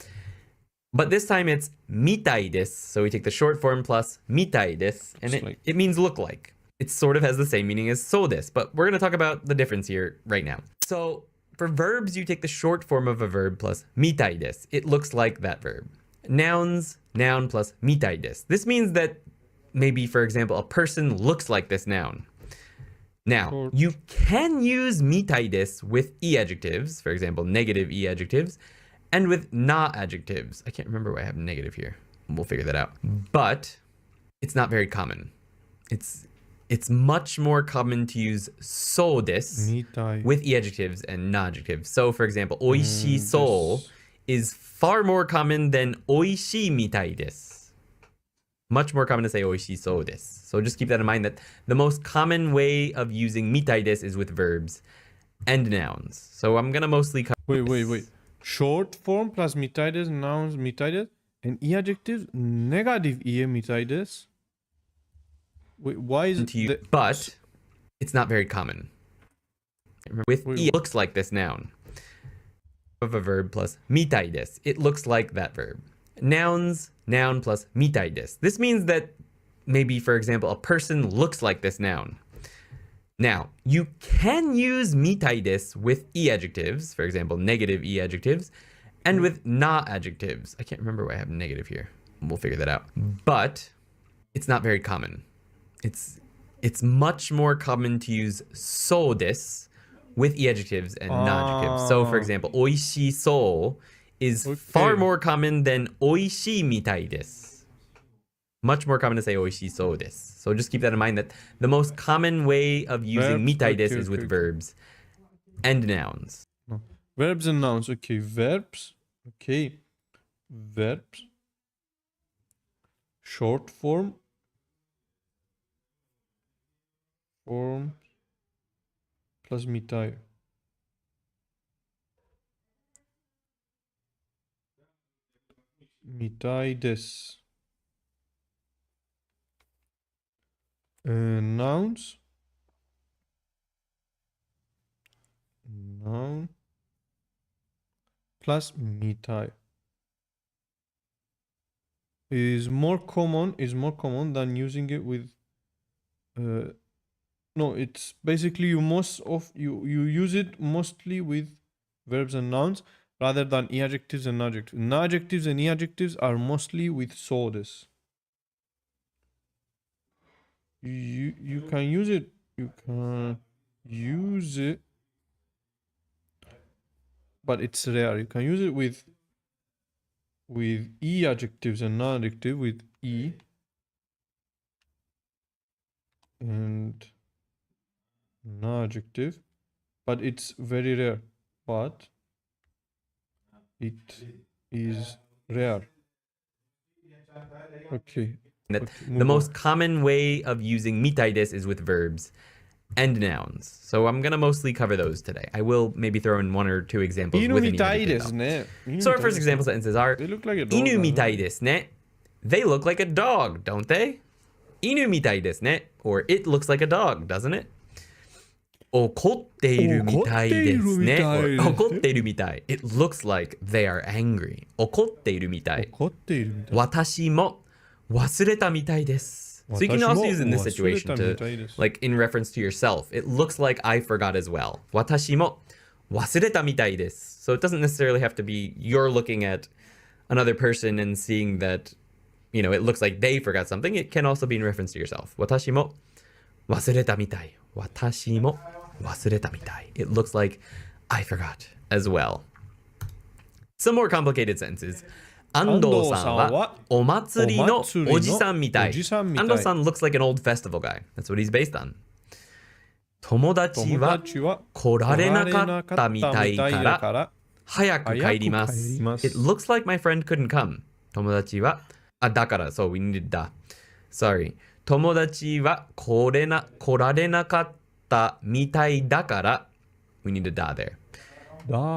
B: But this time it's mitai desu, so we take the short form plus mitai desu, and
A: It's like-
B: it means look like. It sort of has the same meaning as so desu, but we're going to talk about the difference here right now. So for verbs, you take the short form of a verb plus mitai desu. It looks like that verb. Nouns, noun plus mitai desu. This means that maybe, for example, a person looks like this noun. Now,
A: Short.
B: you can use mitai desu with e adjectives, for example, negative e adjectives, and with na adjectives. I can't remember why I have negative here. We'll figure that out. But it's not very common. It's much more common to use so desu
A: mitai.
B: with e adjectives and na adjectives. So, for example, oishii so is far more common than oishii mitai desu. Much more common to say oishii so desu. So just keep that in mind, that the most common way of using mitai desu is with verbs and nouns. So I'm gonna mostly cover
A: Wait. Short form plus mitai desu, nouns mitai desu, and e adjectives negative e mitai desu. Wait, why is
B: to you,
A: the-
B: but it's not very common. With
A: Wait,
B: e, it looks like this noun of a verb plus mitai desu. It looks like that verb. Nouns, noun plus mitai desu. This means that maybe, for example, a person looks like this noun. Now, you can use mitai desu with e adjectives, for example, negative e adjectives, and with na adjectives. I can't remember why I have negative here. We'll figure that out. But it's not very common. It's much more common to use so desu with e adjectives and na adjectives. So, for example, oishii so is far
A: Okay.
B: more common than oishii mitai desu. Much more common to say oishii so desu. So just keep that in mind, that the most common way of using
A: Verbs,
B: mitai desu
A: okay,
B: is with
A: okay.
B: verbs and nouns.
A: No. Verbs and nouns. Okay, verbs. Okay, verbs. Short form. Form plus mitai. Mitai desu. Nouns. Noun plus mitai is more common than using it with no, it's basically you use it mostly with verbs and nouns rather than e adjectives and adjectives. Adjectives and e adjectives are mostly with so desu. You can use it. You can use it, but it's rare. You can use it with e adjectives and non-adjective with e and non-adjective, but it's very rare. But it is rare. Okay.
B: That
A: Okay,
B: the
A: move on.
B: most common way of using mitai desu is with verbs and nouns. So I'm gonna mostly cover those today. I will maybe throw in one or two examples with an e adjective, though. So our first example sentences are
A: They look like a dog.
B: Inu
A: man.
B: mitai desu ne. They look like a dog, don't they? Inu mitai desu ne. Or it looks like a dog, doesn't it? Okotteiru mitai desu ne. Or okotteiru mitai. It looks like they are angry. Okotteiru mitai.
A: 怒っているみたい。
B: 私も忘れたみたいです。So you can also use it in this
A: 私も
B: situation
A: 忘れたみたい
B: to,
A: です。
B: like, in reference to yourself. It looks like I forgot as well. 私も忘れたみたいです. So it doesn't necessarily have to be you're looking at another person and seeing that, you know, it looks like they forgot something. It can also be in reference to yourself. 私も忘れたみたい. 私も忘れたみたい. It looks like I forgot as well. Some more complicated sentences. 安藤さんはお祭りのおじさんみたい。安藤さん looks like an old festival guy. That's what he's based on. 友達は来られなかったみたいから早く帰ります。It looks like my friend couldn't come. 友達は、だから、so we needed da. Sorry. 友達は来られなかったみたいだから we need a da there.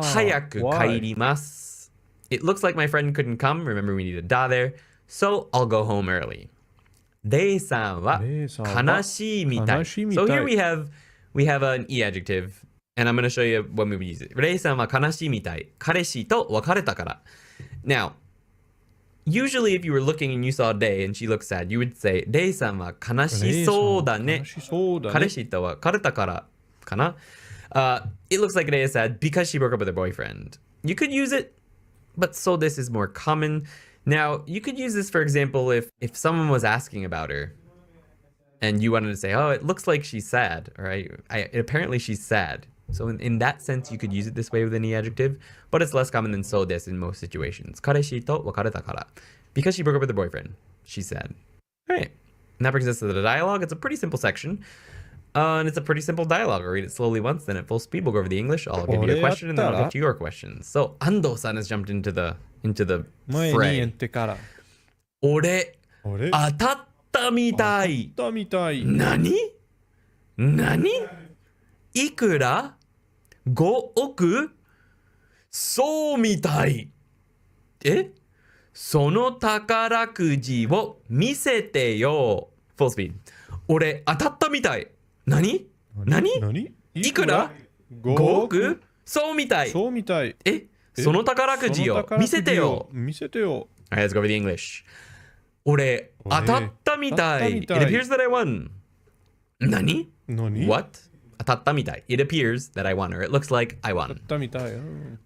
B: 早く帰ります。It looks like my friend couldn't come. Remember, we need a da there. So I'll go home early. レイさんは悲しいみたい。So here we have an e adjective. And I'm going to show you when we would use it. レイさんは悲しいみたい。彼氏と別れたから。Now, usually if you were looking and you saw Day and she looked sad, you would say, レイさんは悲しそうだね。彼氏と別れたからかな。It looks like Rei is sad because she broke up with her boyfriend. You could use it, but so this is more common. Now, you could use this, for example, if someone was asking about her and you wanted to say, oh, it looks like she's sad, right? Apparently she's sad. So in that sense, you could use it this way with any adjective, but it's less common than so this in most situations. 彼氏と別れたから. Because she broke up with her boyfriend, she's sad. All right. And that brings us to the dialogue. It's a pretty simple section. And it's a pretty simple dialogue. I'll read it slowly once, then at full speed, we'll go over the English. I'll give you a question, and then I'll get to your questions. So, Ando-san has jumped into the fray. 俺、当たったみたい。何いくら ?5 億そうみたい。その宝くじを見せてよ。Full speed. 俺、当たったみたい。何いくら ?5 億そうみたい。その宝くじを見せてよ。Alright, let's go over the English. 俺、当たったみたい。It appears that I won. 何 What? 当たったみたい。It appears that I won, or it looks like I won.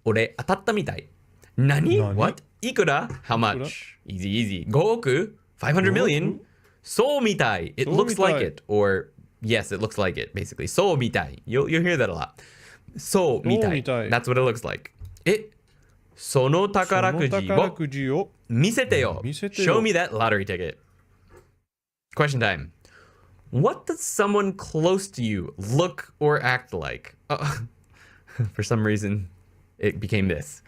B: 俺、当たったみたい。何 What? いくら How much? Easy. 5億 ?500 million? そうみたい。It looks like it. Or, yes, it looks like it, basically. そうみたい. You'll hear that a lot. そうみたい. That's what it looks like. その宝くじを見せてよ. Show me that lottery ticket. Question time. What does someone close to you look or act like? For some reason, it became this.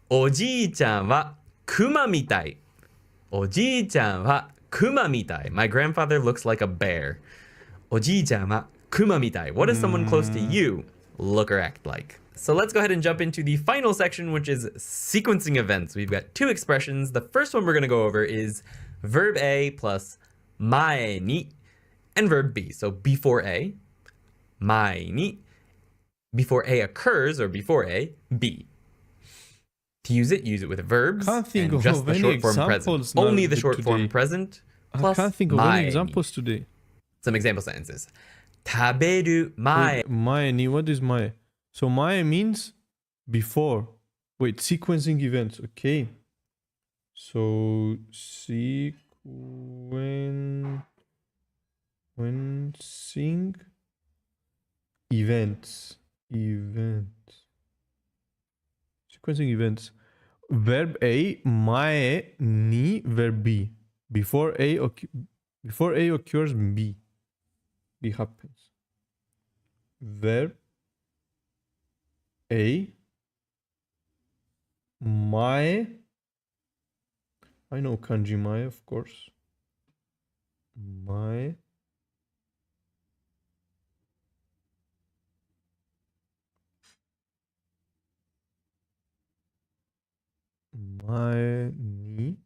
B: おじいちゃんはクマみたい。おじいちゃんはクマみたい。My grandfather looks like a bear. おじいちゃんはクマみたい. What does someone close to you look or act like? So let's go ahead and jump into the final section, which is sequencing events. We've got two expressions. The first one we're going to go over is verb A plus 前に and verb B. So before A, 前に, before A occurs, or before A, B. To use it with verbs and just the short form present. Only the short form present plus
A: I can't think of any examples today.
B: Some example sentences. 食べる前.
A: Mae ni, what is mae? So mae means before. Wait, sequencing events. Okay. So sequencing events. Sequencing events. Verb A, mae ni, verb B. Before A occurs, B happens. Verb A, mae. I know kanji mae, of course. Mae. Mae ni.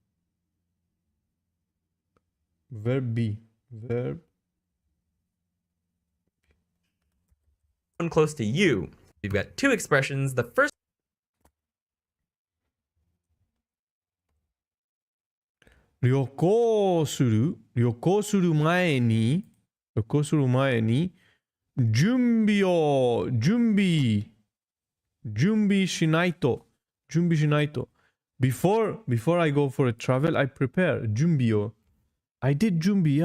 A: Verb B. Verb.
B: One close to you. We've got two expressions. The first
A: 旅行する前に、準備しないと。Before I go for a travel, I prepare. 準備を。I did 準備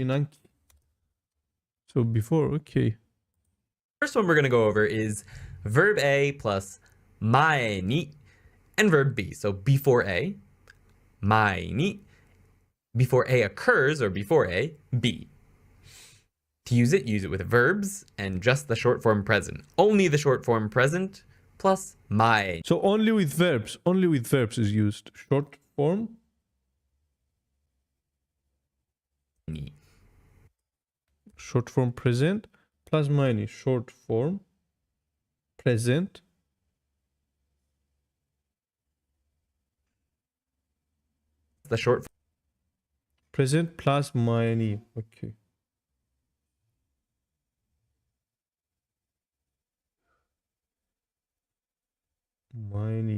A: in Anki. So before, okay.
B: First one we're going to go over is verb A plus 前に and verb B. So before A, 前に, before A occurs or before A, B. To use it with verbs and just the short form present. Only the short form present plus 前.
A: So only with verbs is used. Short form.
B: に.
A: Short form present plus 前に short form present
B: The short
A: present plus 前に okay.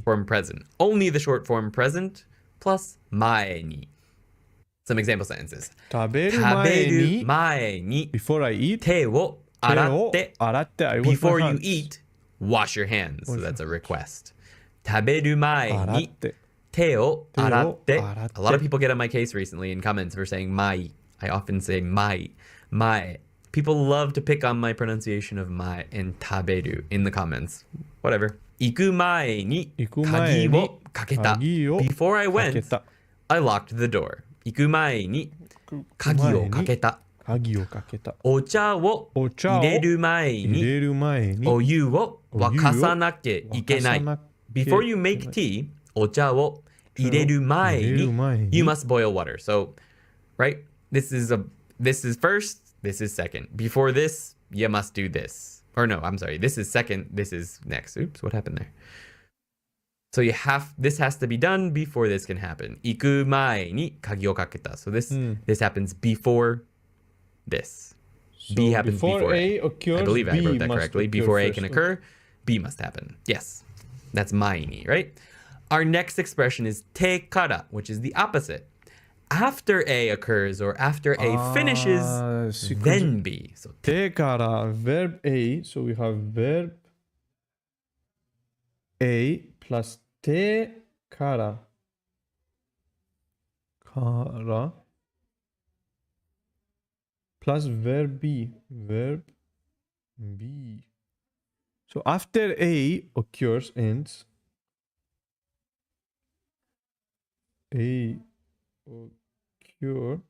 B: form present. Only the short form present plus 前に. Some example sentences.
A: 食べる前に before I eat
B: 手を洗って
A: I wash
B: before
A: my
B: you
A: hands.
B: eat, wash your hands. So that's a request. 食べる前に手を洗って A lot of people get on my case recently in comments for saying 前. I often say 前. People love to pick on my pronunciation of 前 and 食べる in the comments. Whatever. 行く前に鍵をかけた. Before I went, I locked the door. 行く前に鍵をかけた. お茶を入れる前にお湯を沸かさなきゃいけない. Before you make tea, お茶を入れる前に you must boil water. So, right? This is first, this is second. Before this, you must do this. Or no, I'm sorry. This is second, this is next. Oops, what happened there? So this has to be done before this can happen. 行く前に鍵をかけた. So this happens before this.
A: So
B: B happens before
A: A occurs,
B: I believe I
A: B
B: wrote that
A: must
B: correctly.
A: occur
B: Before A
A: first.
B: can occur, B must happen. Yes. That's 前に, right? Our next expression is 手から, which is the opposite. After A occurs or after A finishes, then B. So
A: 手から verb A. So we have verb A plus 手からplus verb B. So after A occurs, ends. A occur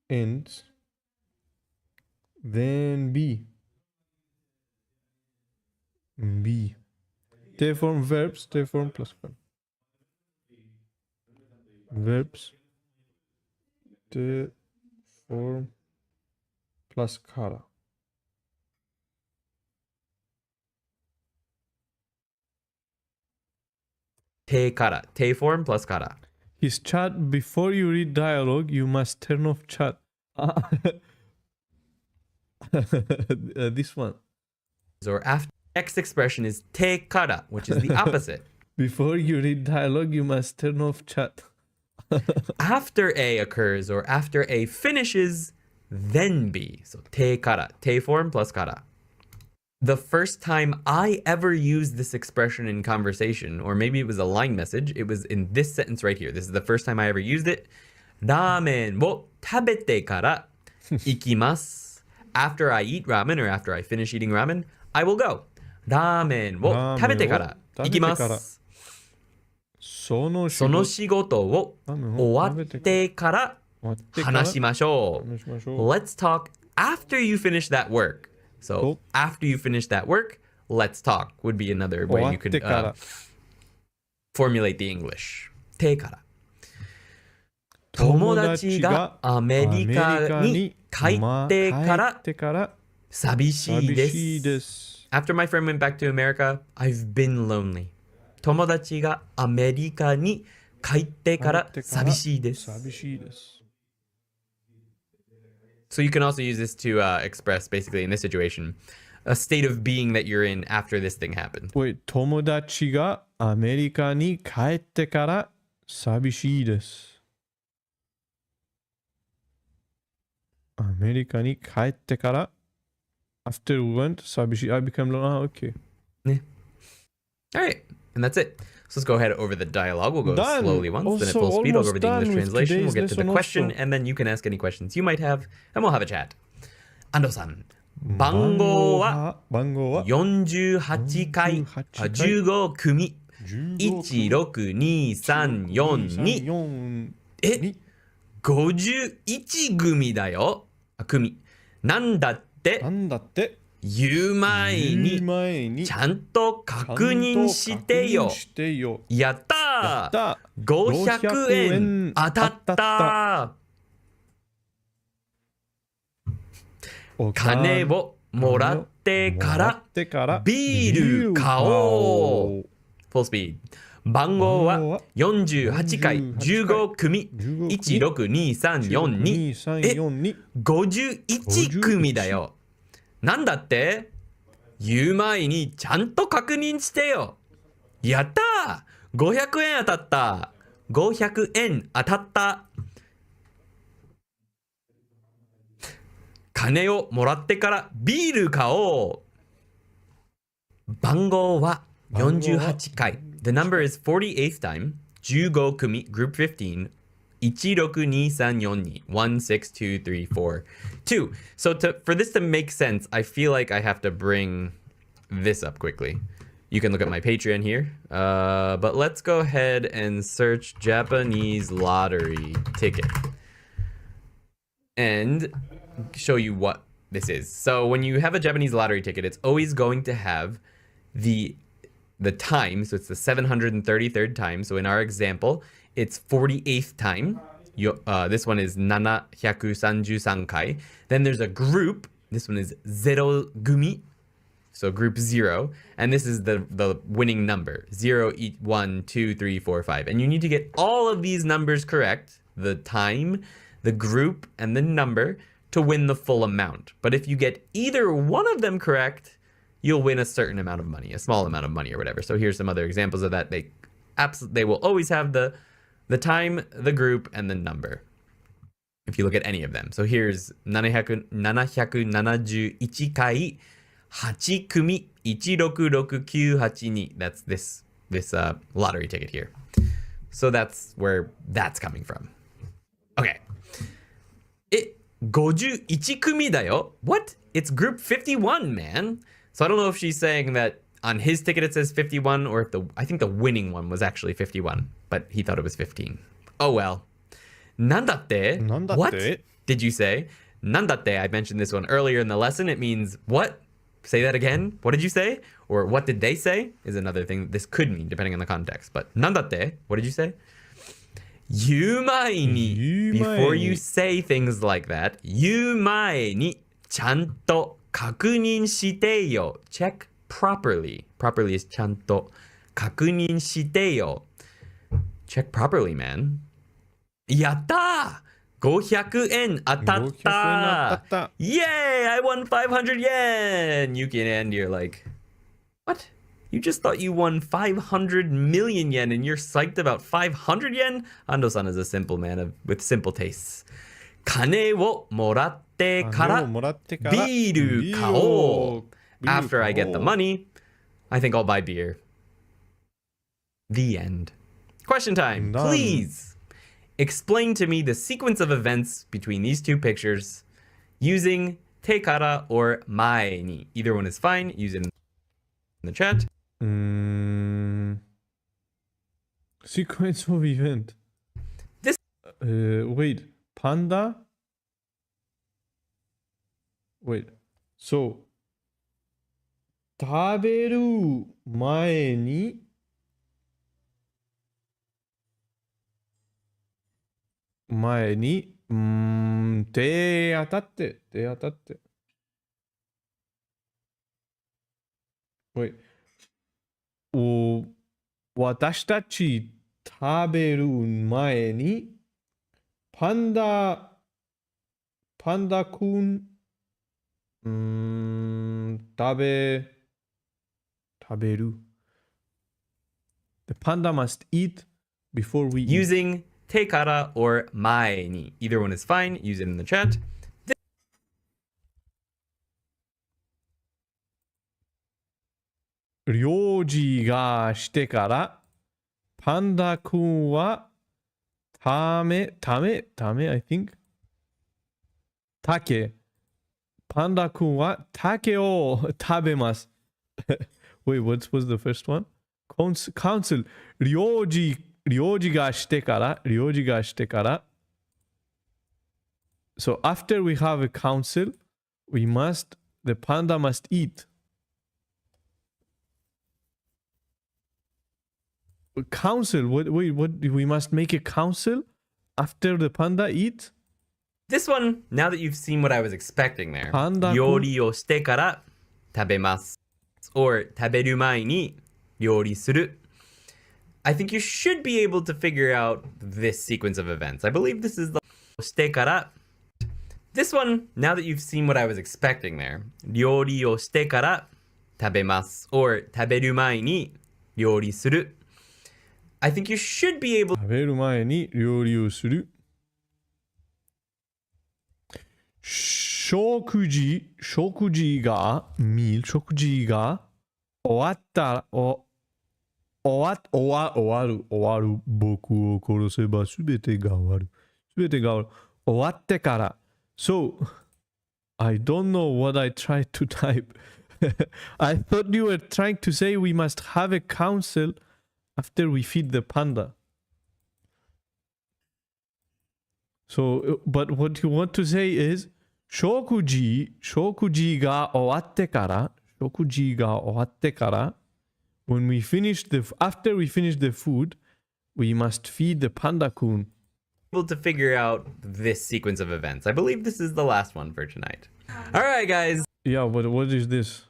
A: ends. Then B. They form verbs, they form plus verb. Verbs, they form plus kara.
B: Te kara. Te form plus kara.
A: His chat, before you read dialogue, you must turn off chat. This one.
B: Or after. Next expression is te kara, which is the opposite.
A: Before you read dialogue, you must turn off chat.
B: After A occurs or after A finishes, then B. So te kara. Te form plus kara. The first time I ever used this expression in conversation, or maybe it was a line message, it was in this sentence right here. This is the first time I ever used it. ラーメンを食べてから行きます. After I eat ramen or after I finish eating ramen, I will go. ラーメンを食べてから行きます。その仕事を終わってから話しましょう。Let's talk after you finish that work. So after you finish that work, let's talk would be another way you could formulate the English. てから。友達がアメリカに帰ってから寂しいです。After my friend went back to America, I've been lonely. 友達がアメリカに帰ってから寂しいです。So you can also use this to express basically in this situation, a state of being that you're in after this thing happened.
A: Wait, 友達がアメリカに帰ってから寂しいです。アメリカに帰ってから after we went 寂しい I become lonely. Okay.
B: Yeah. All right, and that's it. So let's go ahead over the dialogue. We'll go
A: Done.
B: slowly once, then at
A: Also,
B: full speed. I'll go
A: almost
B: over the
A: done
B: English
A: with
B: translation. We'll
A: today's
B: get to the
A: lesson
B: question,
A: also.
B: and then you can ask any questions you might have, and we'll have a chat. Ando-san, 番号は48回15組162342え51組だよ。組なんだって
A: なんだって
B: 言う前にちゃんと確認してよ。やったー500円当たった金をもらってからビール買おう。Full speed。番号は48回15組16234251組だよ。なんだって言う前にちゃんと確認してよ。やったー !500 円当たった !500 円当たった金をもらってからビール買おう番号は48回 The number is 48th time 15組 Group 15 162342 16234 2. So for this to make sense, I feel like I have to bring this up quickly. You can look at my Patreon here, but let's go ahead and search Japanese lottery ticket and show you what this is. So when you have a Japanese lottery ticket, it's always going to have the time, so it's the 733rd time. So in our example, it's 48th time. This one is 733回. Then there's a group. This one is 0 gumi. So group 0. And this is the winning number. 0, 1, 2, 3, 4, 5. And you need to get all of these numbers correct. The time, the group, and the number to win the full amount. But if you get either one of them correct, you'll win a certain amount of money, a small amount of money or whatever. So here's some other examples of that. They will always have the time, the group, and the number. If you look at any of them. So here's 771回8組166982. That's this lottery ticket here. So that's where that's coming from. Okay. 51組だよ. What? It's group 51, man. So I don't know if she's saying that on his ticket it says 51 or if I think the winning one was actually 51, but he thought it was 15. Oh well. なんだって? What did you say? なんだって? I mentioned this one earlier in the lesson. It means what? Say that again. What did you say? Or what did they say? Is another thing this could mean depending on the context. But なんだって? What did you say? 言う前に Before you say things like that, 言う前にちゃんと確認してよ. Check properly. Properly is ちゃんと確認してよ. Check properly, man. やったー !500 円当たった Yay! I won 500 yen! Yuki and Andy are like, what? You just thought you won 500 million yen and you're psyched about 500 yen? Ando-san is a simple man with simple tastes. 金をもらってからビール買おう After I get the money, I think I'll buy beer. The end. Question time. Please explain to me the sequence of events between these two pictures using te kara or mae ni. Either one is fine. Use it in the chat.
A: Sequence of event.
B: This.
A: Wait. Panda? Wait. So. 食べる前に手当たって私たち食べる前にパンダくん食べる The panda must eat before we eat.
B: Using te kara or mae ni. Either one is fine. Use it in the chat.
A: 領事がしてからパンダくんはため I think パンダくんは竹を食べます。Wait, what was the first one? Council 領事がしてから So after we have a council, the panda must eat. Council? What? We must make a council after the panda eats?
B: This one, now that you've seen what I was expecting there.
A: 料理
B: をしてから食べます or 食べる前に料理する I think you should be able to figure out this sequence of events. I believe this is the してから This one, now that you've seen what I was expecting there. 料理をしてから食べます or 食べる前に料理する I think you should be able
A: 食べる前に料理をする。食事が終わった終わる僕を殺せばすべてが終わってから So I don't know what I tried to type. I thought you were trying to say we must have a council after we feed the panda. So, but what you want to say is 食事が終わってから when we finish after we finish the food, we must feed the panda-kun.
B: to figure out this sequence of events. I believe this is the last one for tonight. All right, guys.
A: Yeah, but what is this?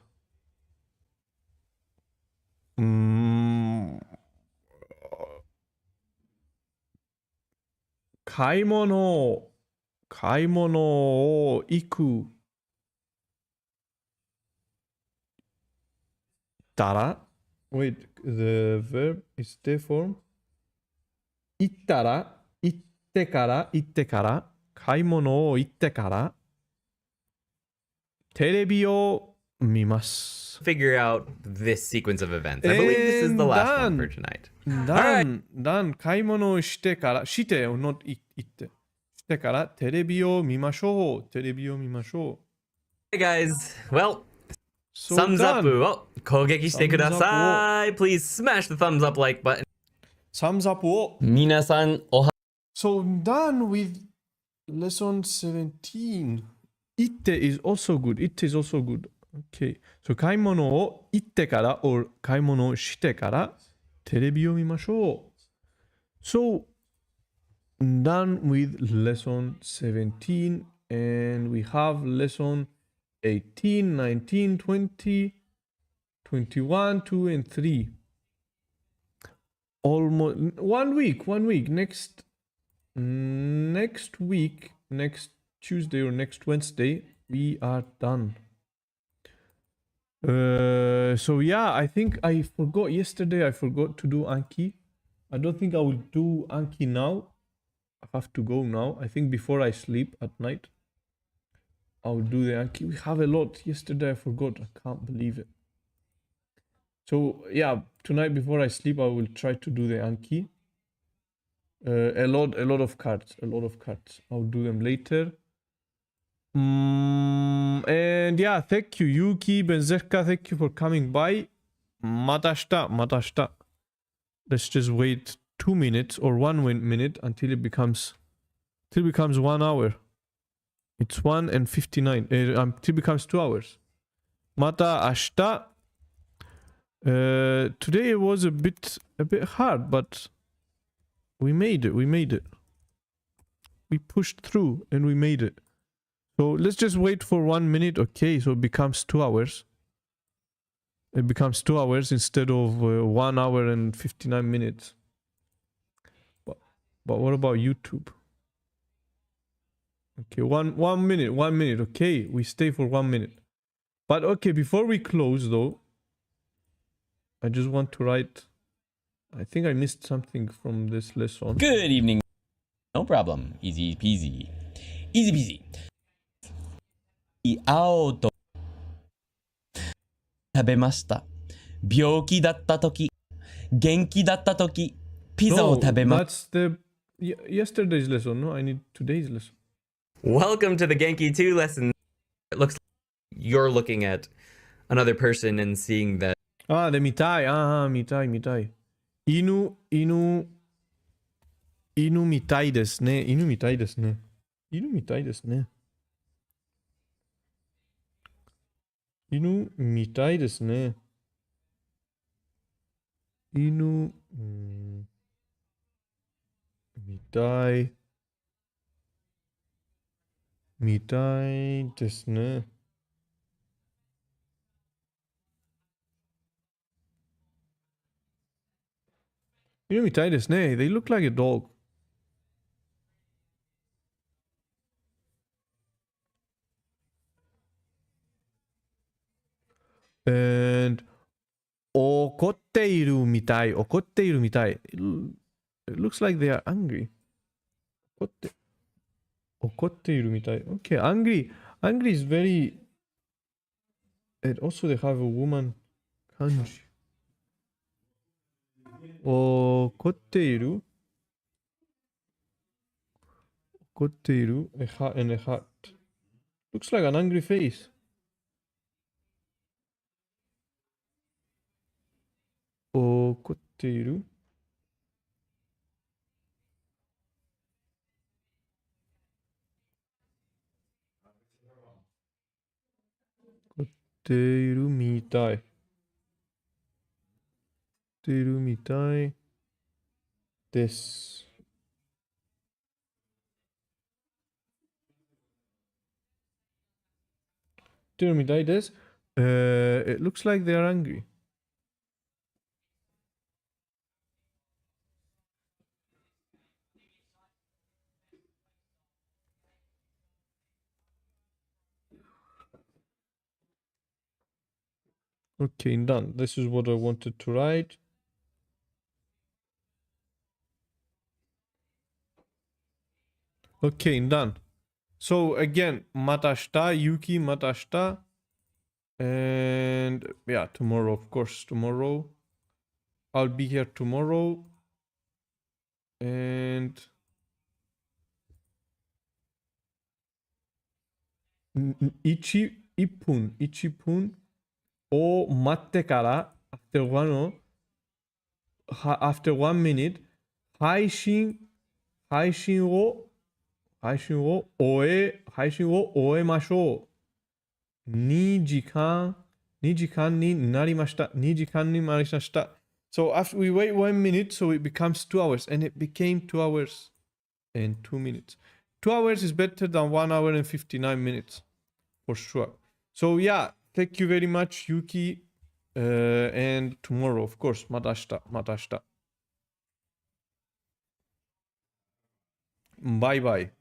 A: Kai mono o iku. Tara? Wait, the verb is te form. Ittara, itte kara, kaimono o itte kara, terebi o mimasu.
B: Figure out this sequence of events. I believe this is the last one for tonight.
A: Done. 買い物をしてから、してを not 行って。してから、テレビを見ましょう。
B: Hey guys, well,
A: So
B: thumbs up
A: done.
B: を攻撃してください. Please smash the thumbs up like button.
A: Thumbs up を。
B: 皆さんおは
A: So done with lesson 17. 行って is also good. 行って is also good. Okay. So 買い物を行ってから or 買い物をしてからテレビを見ましょう。So done with lesson 17 and we have lesson 18, 19, 20, 21, 2 and 3. Almost 1 week. Next week, next Tuesday or next Wednesday, we are done. So yeah, I think I forgot yesterday. I forgot to do Anki. I don't think I will do Anki now. I have to go now. I think before I sleep at night, I'll do the Anki. We have a lot. Yesterday I forgot. I can't believe it. So yeah, tonight before I sleep, I will try to do the Anki. A lot of cards. I'll do them later. And yeah, thank you, Yuki, Benzerka, thank you for coming by. Matashita. Let's just wait 2 minutes or 1 minute until it becomes 1 hour. It's 1 and 59. Until it becomes 2 hours. Mata ashita. Today it was a bit hard, but we made it. We pushed through and we made it. So let's just wait for 1 minute. Okay, so it becomes 2 hours. It becomes 2 hours instead of 1 hour and 59 minutes. But what about YouTube? Okay, one minute. Okay, we stay for 1 minute. But okay, before we close though, I just want to write. I think I missed something from this lesson.
D: Good evening. No problem. Easy peasy. Easy peasy. 青と食べました。病気だった時、元気だった時、ピザを
A: No,
D: 食べま
A: that's the yesterday's lesson. No, I need today's lesson.
B: Welcome to the Genki 2 lesson. It looks like you're looking at another person and seeing that.
A: Ah, the mitai. Mitai. Inu mitai desu ne. Inu mitai desu ne. Inu mitai desu ne. Inu mitai desu ne. Inu mitai. Mitai desu ne. Inu mitai desu ne. They look like a dog. And 怒っているみたい。怒っているみたい。It looks like they are angry. 怒っているみたい。Okay, angry. Angry is very... And also they have a woman kanji. 怒っている怒っている a hat and a hat. Looks like an angry face. 怒っている怒っているみたい。怒っているみたいです。怒っているみたいです。It looks like they are angry. Okay, done. This is what I wanted to write. Okay, done. So again, matashita, Yuki, matashita. And yeah, tomorrow, of course, tomorrow. I'll be here tomorrow. And 1分を待ってから after 1 minute 配信を終えましょう。2時間になりました。2時間になりました。So after we wait 1 minute, so it becomes 2 hours, and it became 2 hours and 2 minutes. 2 hours is better than 1 hour and 59 minutes, for sure. So yeah, thank you very much, Yuki. And tomorrow, of course, また明日。バイバイ。